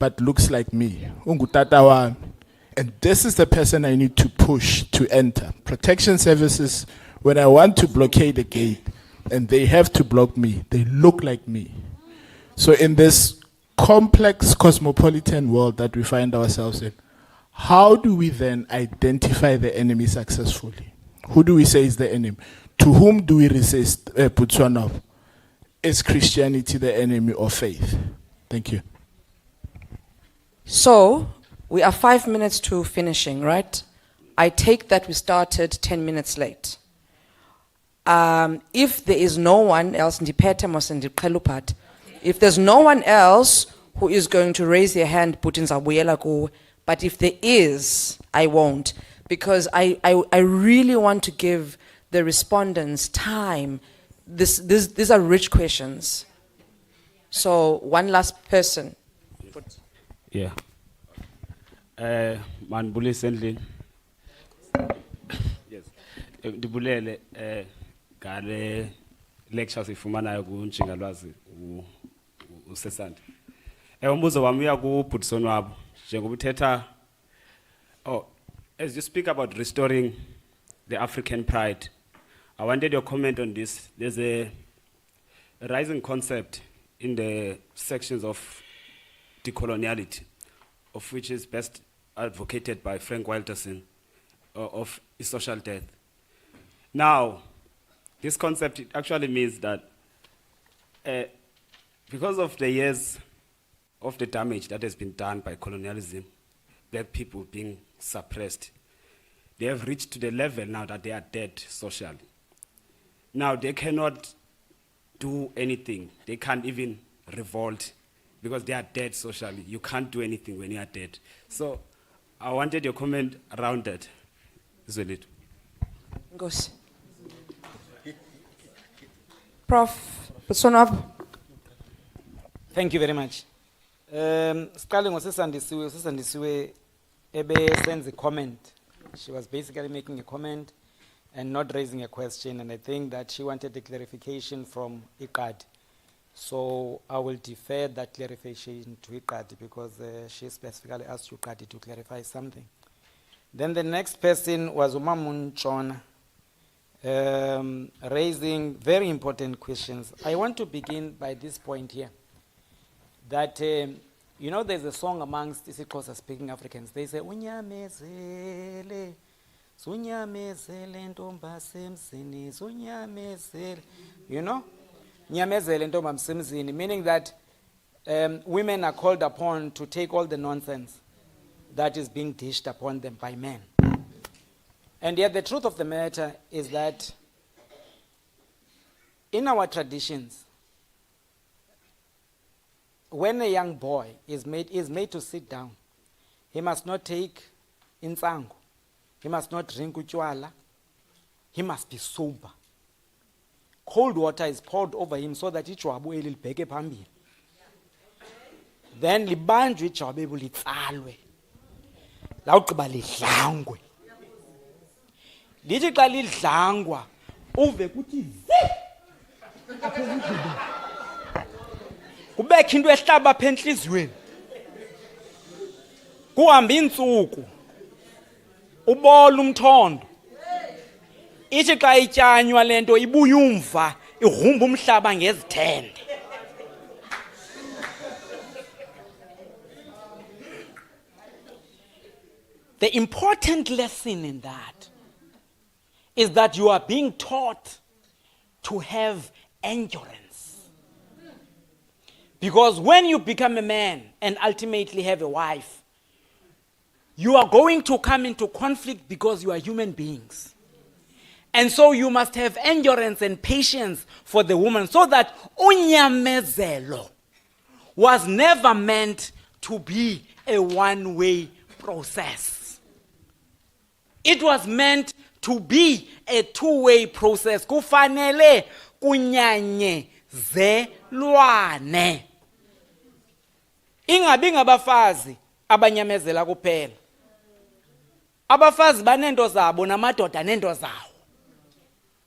but looks like me. And this is the person I need to push to enter. Protection services, when I want to blockade a gate, and they have to block me, they look like me. So in this complex cosmopolitan world that we find ourselves in, how do we then identify the enemy successfully? Who do we say is the enemy? To whom do we resist? Botswana? Is Christianity the enemy of faith? Thank you. So, we are 5 minutes to finishing, right? I take that we started 10 minutes late. If there is no one else, if there's no one else who is going to raise their hand, but if there is, I won't. Because I really want to give the respondents time. These are rich questions. So, one last person. Yeah. Manbuli Sendlin. Yes. Dibulele gale lectures ifumanayo kunjingalwazi uSesandi. Umbuzo wami uya kuBhudisoni wabo njengoba uthetha as you speak about restoring the African pride. I wanted your comment on this. There's a rising concept in the sections of decoloniality, of which is best advocated by Frank Wilderson, of social death. Now, this concept actually means that because of the years of the damage that has been done by colonialism, black people being suppressed, they have reached to the level now that they are dead socially. Now, they cannot do anything. They can't even revolt because they are dead socially. You can't do anything when you are dead. So I wanted your comment around that. Ngosi. Prof. Botswana. Thank you very much. Siqale ngosesandisiwe ebe senze a comment. She was basically making a comment and not raising a question, and I think that she wanted a clarification from IQAD. So I will defer that clarification to IQAD because she specifically asked IQAD to clarify something. Then the next person was Umamun Chona, raising very important questions. I want to begin by this point here, that you know there's a song amongst isiXhosa speaking Africans. They say, Unyamezele, Sunyamezele ntomba semzini, Sunyamezele. You know? Nyamezele ntomba semzini, meaning that women are called upon to take all the nonsense that is being dished upon them by men. And yet the truth of the matter is that in our traditions, when a young boy is made to sit down, he must not take insango, he must not drink utywala, he must be sober. Cold water is poured over him so that ijwabu eli libheke phambili. Then libanjwe ijwabu ebu litsalwe. Lawugqiba lidlangwe. Lithi xa lidlangwa uve kuthi zi. Kubekho into ehlaba apha entliziyweni. Kuhamba iintsuku. Ubola umthondo. Ithi xa ityanywa lento ibuya umva ihumba umhlaba ngezithende. The important lesson in that is that you are being taught to have endurance. Because when you become a man and ultimately have a wife, you are going to come into conflict because you are human beings. And so you must have endurance and patience for the woman, so that unyamezelo was never meant to be a one-way process. It was meant to be a two-way process. Kufanele kunyanyezelwane. Ingabi ngabafazi abanyamezela kuphela. Abafazi banento zabo namadoda nento zawo.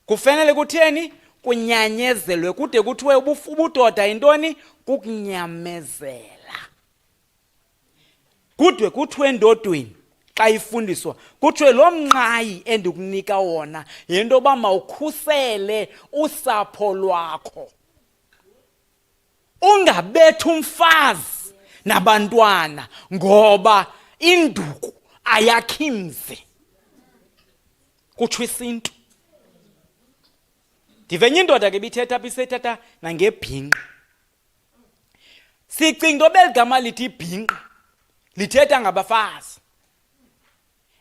Kufanele kutheni kunyanyezelwe kude kuthiwe ubudoda intoni kukunyamezela. Kudwe kuthiwe endodweni xa ifundiswa kuthiwe lo mnqayi endikunika wona yinto ba mawukhusele usapho lwakho. ungabetha umfazi nabantwana ngoba induku ayakhimze kutsho isintu. Ndivenye indoda ke bithetha apha isethatha nangebhinqa. Sicinga into beligama lithi ibhinqa lithetha ngabafazi.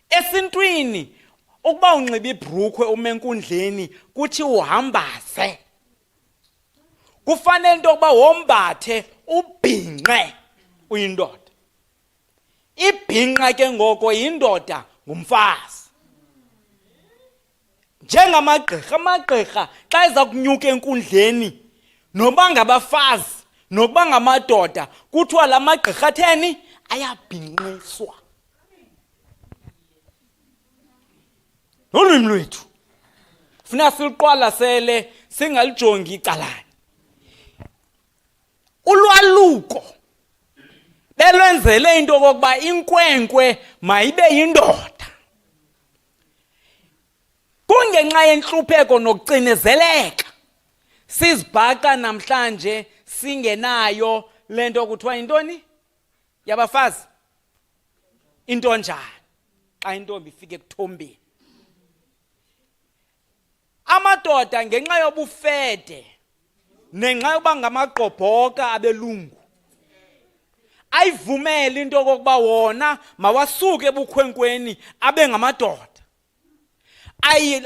Esintwini ukuba unxiba ibhrukhwe ume enkundleni kuthi uhambaze. Kufanele into yokuba wombathe ubhinqe uyindoda. Ibhinqa ke ngoko yindoda ngumfazi. Njengamagqirha, amagqirha xa eza kunyuka enkundleni noba ngabafazi nokuba ngamadoda kuthiwa la magqirha atheni ayabhinqiswa. Nolwimi lwethu funeka siluqwalasele singalijongi icalani. Ulwaluko belwenzele into okokuba inkwenkwe mayibe yindoda. Kungenxa yentlupheko nokucinezeleka sizibhaqa namhlanje singenayo lento kuthiwa yintoni yabafazi, intonjana xa intombi ifike ekuthombeni. Amadoda ngenxa yobufede nenxa yokuba ngamagqobhoka abelungu ayivumela into okokuba wona mawasuke ebukhwenkweni abe ngamadoda.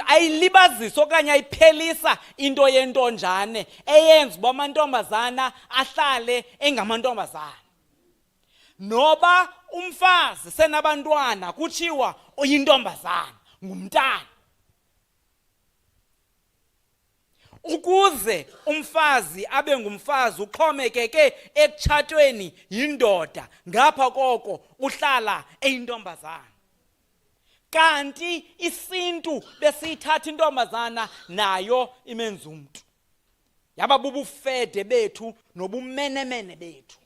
Ayilibazisa okanye ayiphelisa into yentonjane eyenza uba amantombazana ahlale engamantombazana. Noba umfazi senabantwana kutshiwa uyintombazana, ngumntana. Ukuze umfazi abe ngumfazi uxhomekeke ekutshatweni yindoda, ngapha koko uhlala eyintombazana. Kanti isintu besiyithatha intombazana nayo imenza umntu. Yaba bubufede bethu nobumenemene bethu.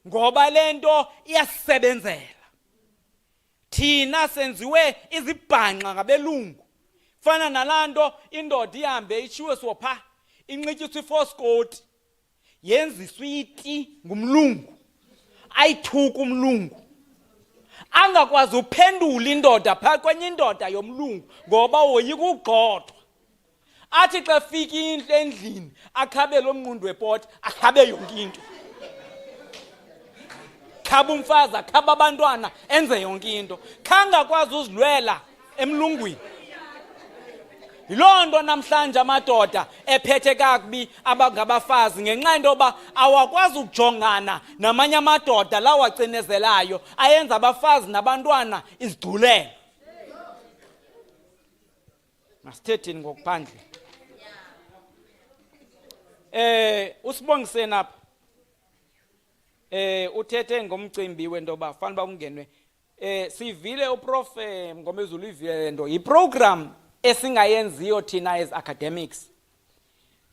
Ngoba lento iyasebenzela. Thina senziwe izibhanqa ngabelungu. Fana nalanto indoda ihambe ishiwe sopha inxityiswe ifoskoti yenziswe iti ngumlungu ayithuka umlungu. Angakwazi uphendula indoda phaa kwenye indoda yomlungu ngoba woyika ugxothwa. Athi xa fika endlini akhabe lo mnqundu wepoti akhabe yonke into. Khaba umfazi akhaba abantwana enze yonke into. Khangakwazi uzilwela emlungwini. Yiloo nto namhlanje amadoda ephethe kakubi abangabafazi ngenxa into yoba awakwazi ukujongana namanye amadoda lawo acinezelayo ayenza abafazi nabantwana izigculelo. Masithetheni ngokuphandle. Usibongiseni apha. Uthethe ngomcimbi wento yoba fanele uba kungenwe. Sivile uprof Ngomezulu ivile nto yiprogram esingayenziyo thina as academics.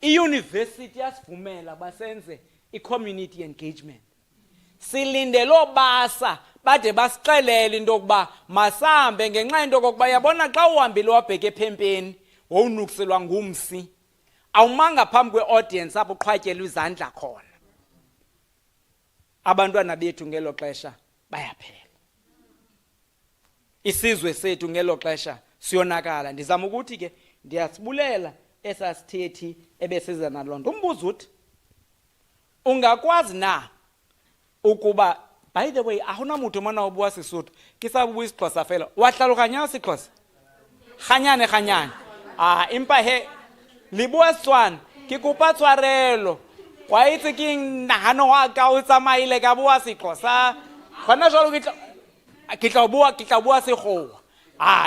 I-university yasivumela basenze i-community engagement. Silindelo basa bade basixelele into yokuba masambe ngenxa yento yokokuba yabona xa uhambile wabheka ephempeni wowunukiselwa ngumsi awumanga phambi kwe-audience apho uqhwatyelwa izandla khona. Abantwana bethu ngelo xesha bayaphela. Isizwe sethu ngelo xesha siyonakala. Ndizama ukuthi ke ndiyasibulela esasithethi ebesiza naloo nto. Umbuzo uthi ungakwazi na ukuba, by the way, ahonamutu mana ubua Sesotho ke sa bua Xhosa fela wa hlaloganya Sexhosa ganyane empa he le bua Setswana ke kopa tshwarelo wa itse ke nahano wa ka o tsamaile ka bua Sexhosa gona jalo ke tla bua Sekgowa.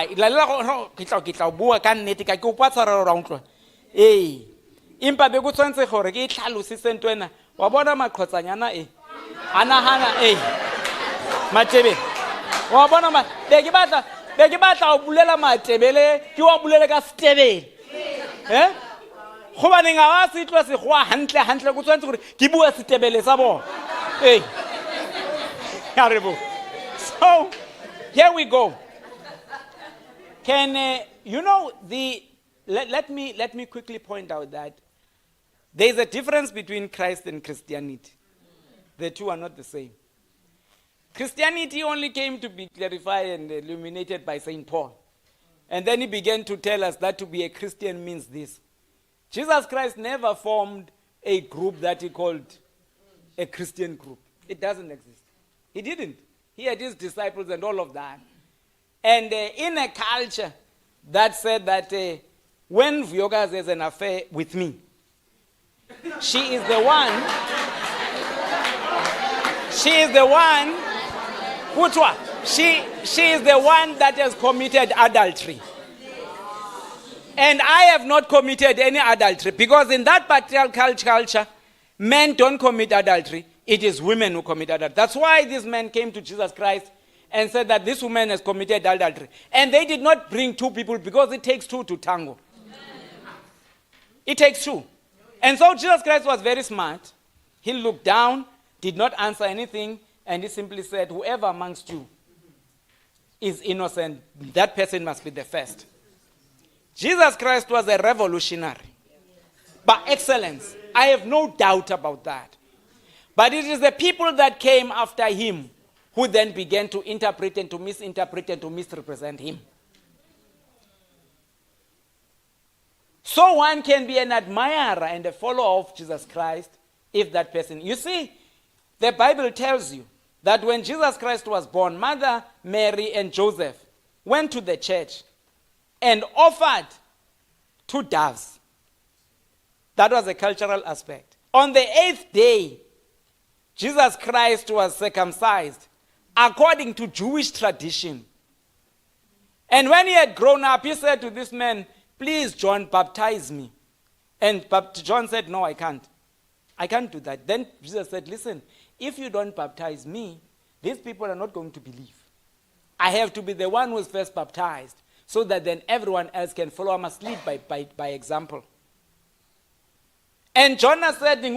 Ilalela ke tla bua ka nnete ka ke kopa tshwarelo ra utlwa. Empa be go tshwantse gore ke itlhalosise ntwena wa bona maqhotsanyana Hana Matebe. Wa bona be ke batla o bulela Matebele ke wa bulela ka Setebele. Go ba neng a se tlwa se go hantle go tshwantse gore ke bua Setebele sa bona. So here we go. Can you know let me quickly point out that There's a difference between Christ and Christianity. The two are not the same. Christianity only came to be clarified and illuminated by St. Paul. And then he began to tell us that to be a Christian means this. Jesus Christ never formed a group that he called a Christian group. It doesn't exist. He didn't. He had his disciples and all of that. And in a culture that said that when Vyoga has an affair with me, she is the one, she is the one that has committed adultery. And I have not committed any adultery, because in that patriarchal culture, men don't commit adultery. It is women who commit adultery. That's why these men came to Jesus Christ and said that this woman has committed adultery. And they did not bring two people, because it takes two to tango. It takes two. And so Jesus Christ was very smart. He looked down, did not answer anything, and he simply said, whoever amongst you is innocent, that person must be the first. Jesus Christ was a revolutionary by excellence. I have no doubt about that. But it is the people that came after him who then began to interpret and to misinterpret and to misrepresent him. So one can be an admirer and a follower of Jesus Christ if that person... You see, the Bible tells you that when Jesus Christ was born, Mother Mary and Joseph went to the church and offered 2 doves. That was a cultural aspect. On the 8th day, Jesus Christ was circumcised according to Jewish tradition. And when he had grown up, he said to this man, please, John, baptize me. And John said, no, I can't. I can't do that. Then Jesus said, listen, if you don't baptize me, these people are not going to believe. I have to be the one who is first baptized, so that then everyone else can follow. I must lead by example. And Jonah said, they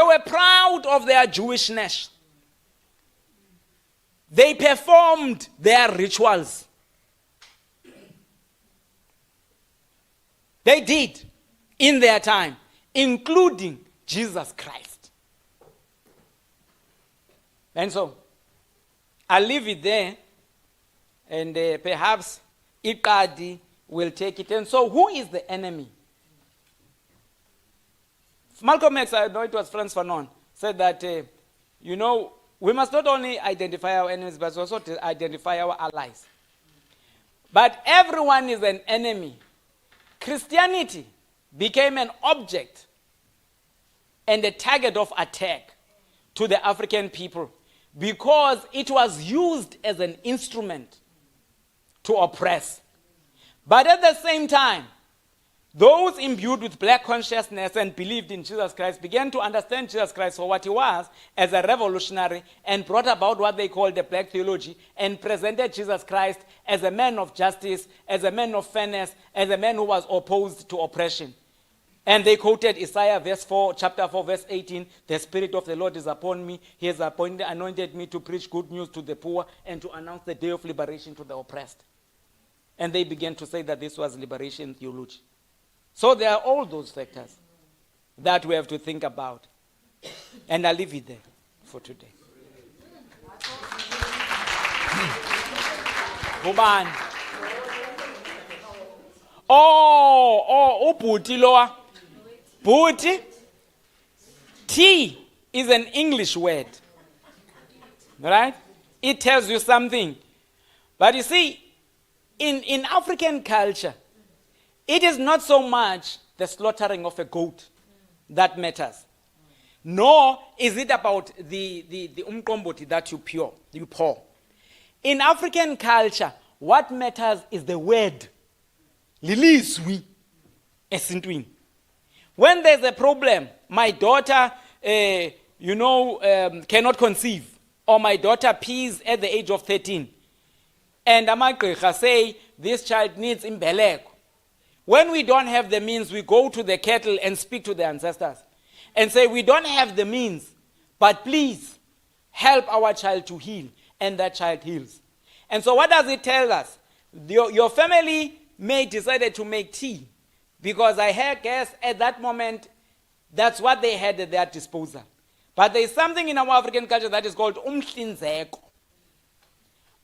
were proud of their Jewishness. They performed their rituals. They did in their time, including Jesus Christ. And so, I'll leave it there, and perhaps Ikadi will take it. And so, who is the enemy? Malcolm X, I know it was Frantz Fanon, said that, we must not only identify our enemies, but also to identify our allies. But everyone is an enemy. Christianity became an object and a target of attack to the African people because it was used as an instrument to oppress. But at the same time, those imbued with black consciousness and believed in Jesus Christ began to understand Jesus Christ for what he was as a revolutionary, and brought about what they called the black theology, and presented Jesus Christ as a man of justice, as a man of fairness, as a man who was opposed to oppression. And they quoted Isaiah chapter 4, verse 18, the Spirit of the Lord is upon me. He has anointed me to preach good news to the poor and to announce the day of liberation to the oppressed. And they began to say that this was liberation theology. So there are all those factors that we have to think about. And I'll leave it there for today. Ubani? Ubhuti loa. Bhuti. T is an English word. Right? It tells you something. But you see, in African culture, it is not so much the slaughtering of a goat that matters. Nor is it about the umqomboti that you pour. In African culture, what matters is the word. Lilizwi esintwini. When there's a problem, my daughter, cannot conceive, or my daughter pees at the age of 13, and amagqirha say this child needs imbeleko. When we don't have the means, we go to the kettle and speak to the ancestors and say, we don't have the means, but please help our child to heal, and that child heals. And so what does it tell us? Your family may decided to make tea because I guess at that moment that's what they had at their disposal. But there is something in our African culture that is called umhlinzeko.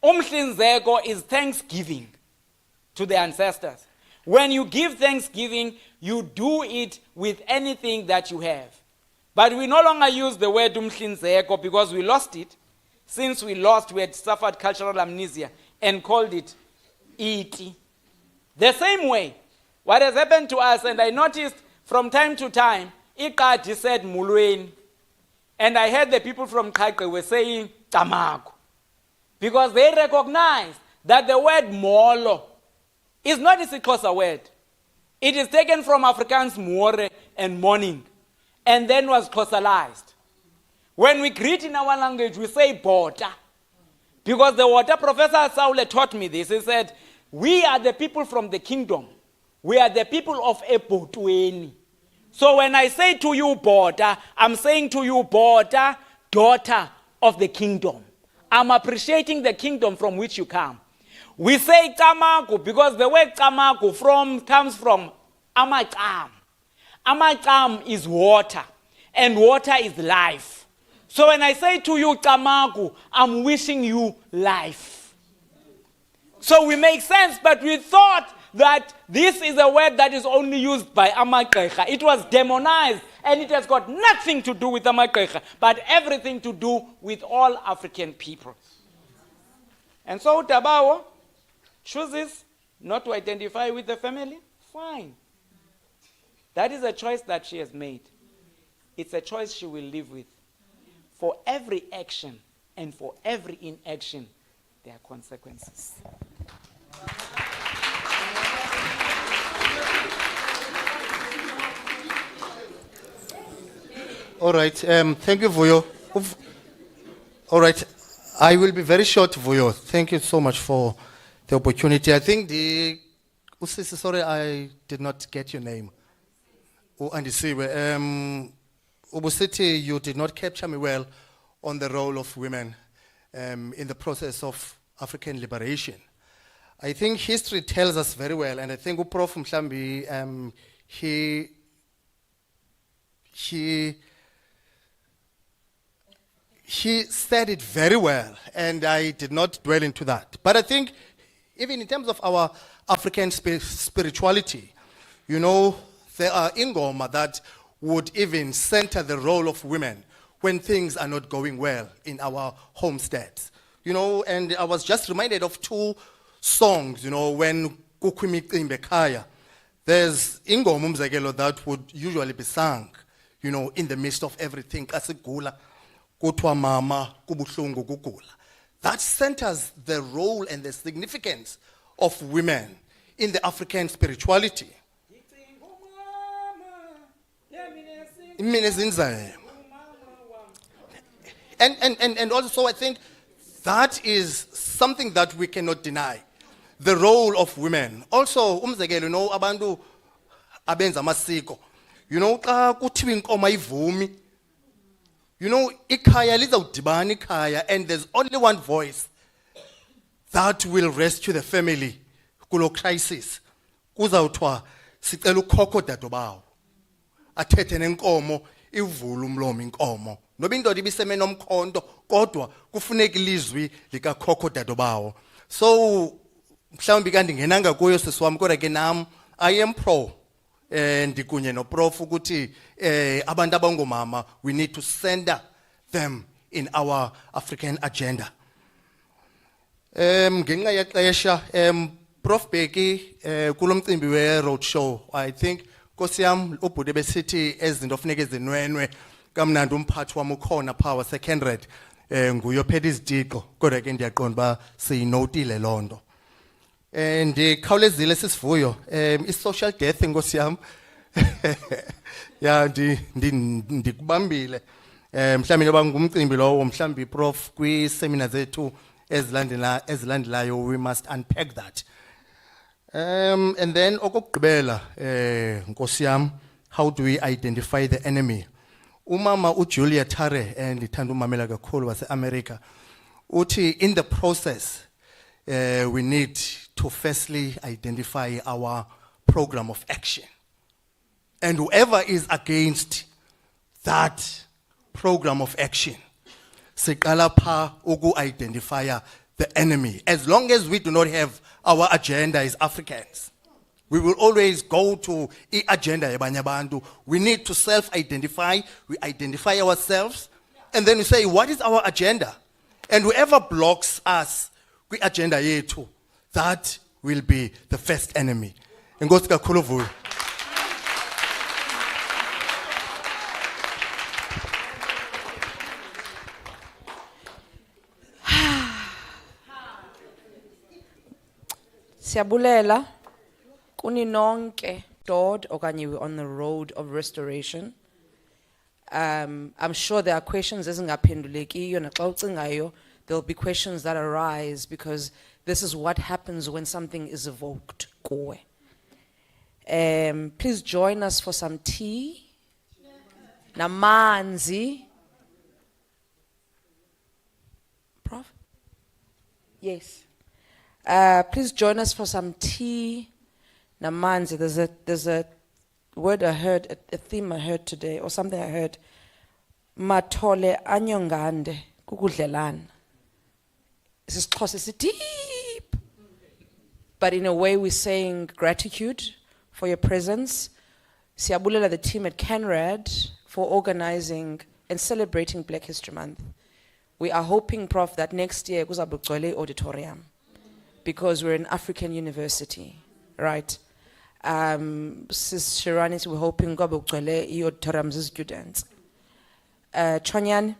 Umhlinzeko is thanksgiving to the ancestors. When you give thanksgiving, you do it with anything that you have. But we no longer use the word umhlinzeko because we lost it. Since we lost, we had suffered cultural amnesia and called it iti. The same way, what has happened to us, and I noticed from time to time, Ikati said mulweni. And I heard the people from Kaique were saying tamago. Because they recognize that the word molo is not a Xhosa word. It is taken from Afrikaans more and morning, and then was Xhosalized. When we greet in our language, we say bota. Because the water professor Saule taught me this. He said, we are the people from the kingdom. We are the people of Ebotweni. So when I say to you bota, I'm saying to you bota, daughter of the kingdom. I'm appreciating the kingdom from which you come. We say tamaku because the word tamaku comes from amacham. Amacham is water, and water is life. So when I say to you tamaku, I'm wishing you life. So we make sense, but we thought that this is a word that is only used by Amagqekha. It was demonized, and it has got nothing to do with Amagqekha, but everything to do with all African people. And so Tabawo chooses not to identify with the family. Fine. That is a choice that she has made. It's a choice she will live with. For every action and for every inaction, there are consequences. All right, thank you, Vuyo. All right, I will be very short, Vuyo. Thank you so much for the opportunity. I think Usisi, sorry, I did not get your name. Andisiwe, Ubusiti, you did not capture me well on the role of women in the process of African liberation. I think history tells us very well, and I think Prof. Mhlambi, he said it very well, and I did not dwell into that. But I think even in terms of our African spirituality, you know, there are ingoma that would even center the role of women when things are not going well in our homesteads. You know, and I was just reminded of two songs, you know, when Kukwimicimbi Ekhaya, there's ingoma umzekelo that would usually be sung, you know, in the midst of everything. Kasigula, kuthiwa mama, kubuhlungu kugula. That centers the role and the significance of women in the African spirituality. And also I think that is something that we cannot deny. The role of women. Also, umzekelo, you know, abantu abenza amasiko. You know, xa kuthiwa inkomo ayivumi. You know, ikhaya lizawudibana ikhaya, and there's only one voice that will rescue the family kulo crisis. Kuzawuthiwa sicela ukhokho dadobawo athethe nenkomo ivule umlomo inkomo. Noba indoda ibiseme nomkhonto kodwa kufuneka ilizwi likakhokho dadobawo. So mhlawumbi kanti ngenanga kuyo sisiwami kodwa ke nam I am pro ndikunye no prof ukuthi abantu abangomama we need to center them in our African agenda. Ngenxa yexesha Prof Beki kulomcimbi we road show, I think Nkosi yam ubhuti besithi ezinto funeke zinwenwe kamnandi umphathi wami ukhona power CANRAD nguye ophethe izitixo kodwa ke ndiyaqonda ba siyinotile lonto. Ndikhawulezile sisivuyo i-social death Nkosi yam ya ndikubambile mhlawumbi noba ngumcimbi lowo mhlawumbi prof kwi-seminar zethu ezilandelayo we must unpack that. And then okokugqibela Nkosi yam, how do we identify the enemy? Umama uJulia Tare ndithanda umamela kakhulu wase-America uthi in the process we need to firstly identify our program of action. And whoever is against that program of action, siqala pha uku identify the enemy. As long as we do not have our agenda as Africans, we will always go to the agenda yabanye abantu. We need to self-identify, we identify ourselves, and then we say, what is our agenda? And whoever blocks us, the agenda yethu, that will be the first enemy. Enkosi kakhulu Vuyo. Siyabulela kuni nonke Dodd okanye we're on the road of restoration. I'm sure there are questions ezingaphendulekiyo naxa ucingayo there'll be questions that arise because this is what happens when something is evoked kuwe. Please join us for some tea. Namanzi. Prof? Yes. Please join us for some tea. Namanzi, there's a word I heard, a theme I heard today, or something I heard. Matole anyongande kukudlelana. This is deep. But in a way we're saying gratitude for your presence. Siyabulela the team at CANRAD for organizing and celebrating Black History Month. We are hoping, Prof, that next year kuzabugcwele auditorium because we're an African university, right? Sis Shirani, we're hoping kuzabugcwele auditoriums as students. Chonyan,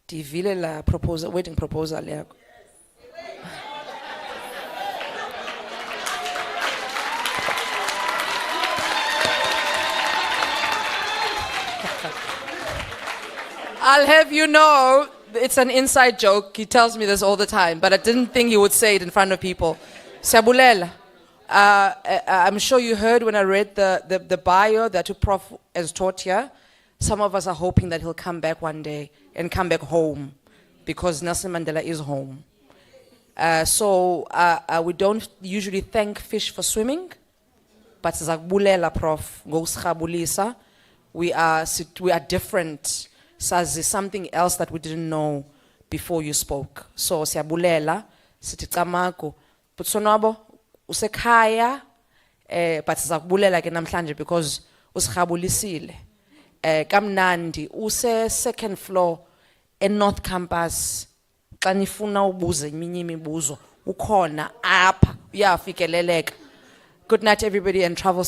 divile la proposal, waiting proposal yakho. I'll have you know, it's an inside joke. He tells me this all the time, but I didn't think he would say it in front of people. Siyabulela. I'm sure you heard when I read the bio that Prof has taught here. Some of us are hoping that he'll come back one day and come back home because Nelson Mandela is home. So we don't usually thank fish for swimming, but Zabulela Prof, Ngoshabulisa, we are different. Says something else that we didn't know before you spoke. So siyabulela, sithi camako. Putsonwabo, usekhaya, but sizakubulela ke namhlanje because usikhabulisile. Kamnandi, use second floor in North Campus. Xa nifuna ubuze eminye imibuzo, ukhona apha, uyafikeleleka. Good night everybody and travel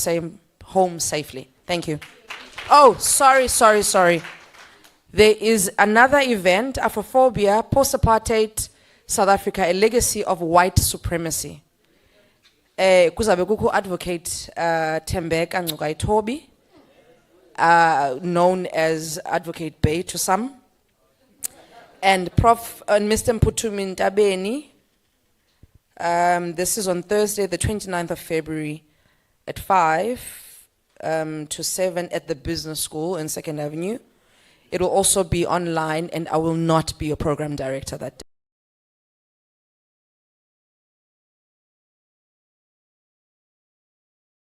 home safely. Thank you. Oh, sorry. There is another event, Afrophobia, Post-Apartheid, South Africa, a legacy of white supremacy. Kuzabe kuku advocate Tembeka Ngcukaitobi, known as Advocate Bay to some, and Prof. and Mr. Mputumi Ntabeni. This is on Thursday, the 29th of February at 5 to 7 at the Business School in 2nd Avenue. It will also be online, and I will not be a program director that day.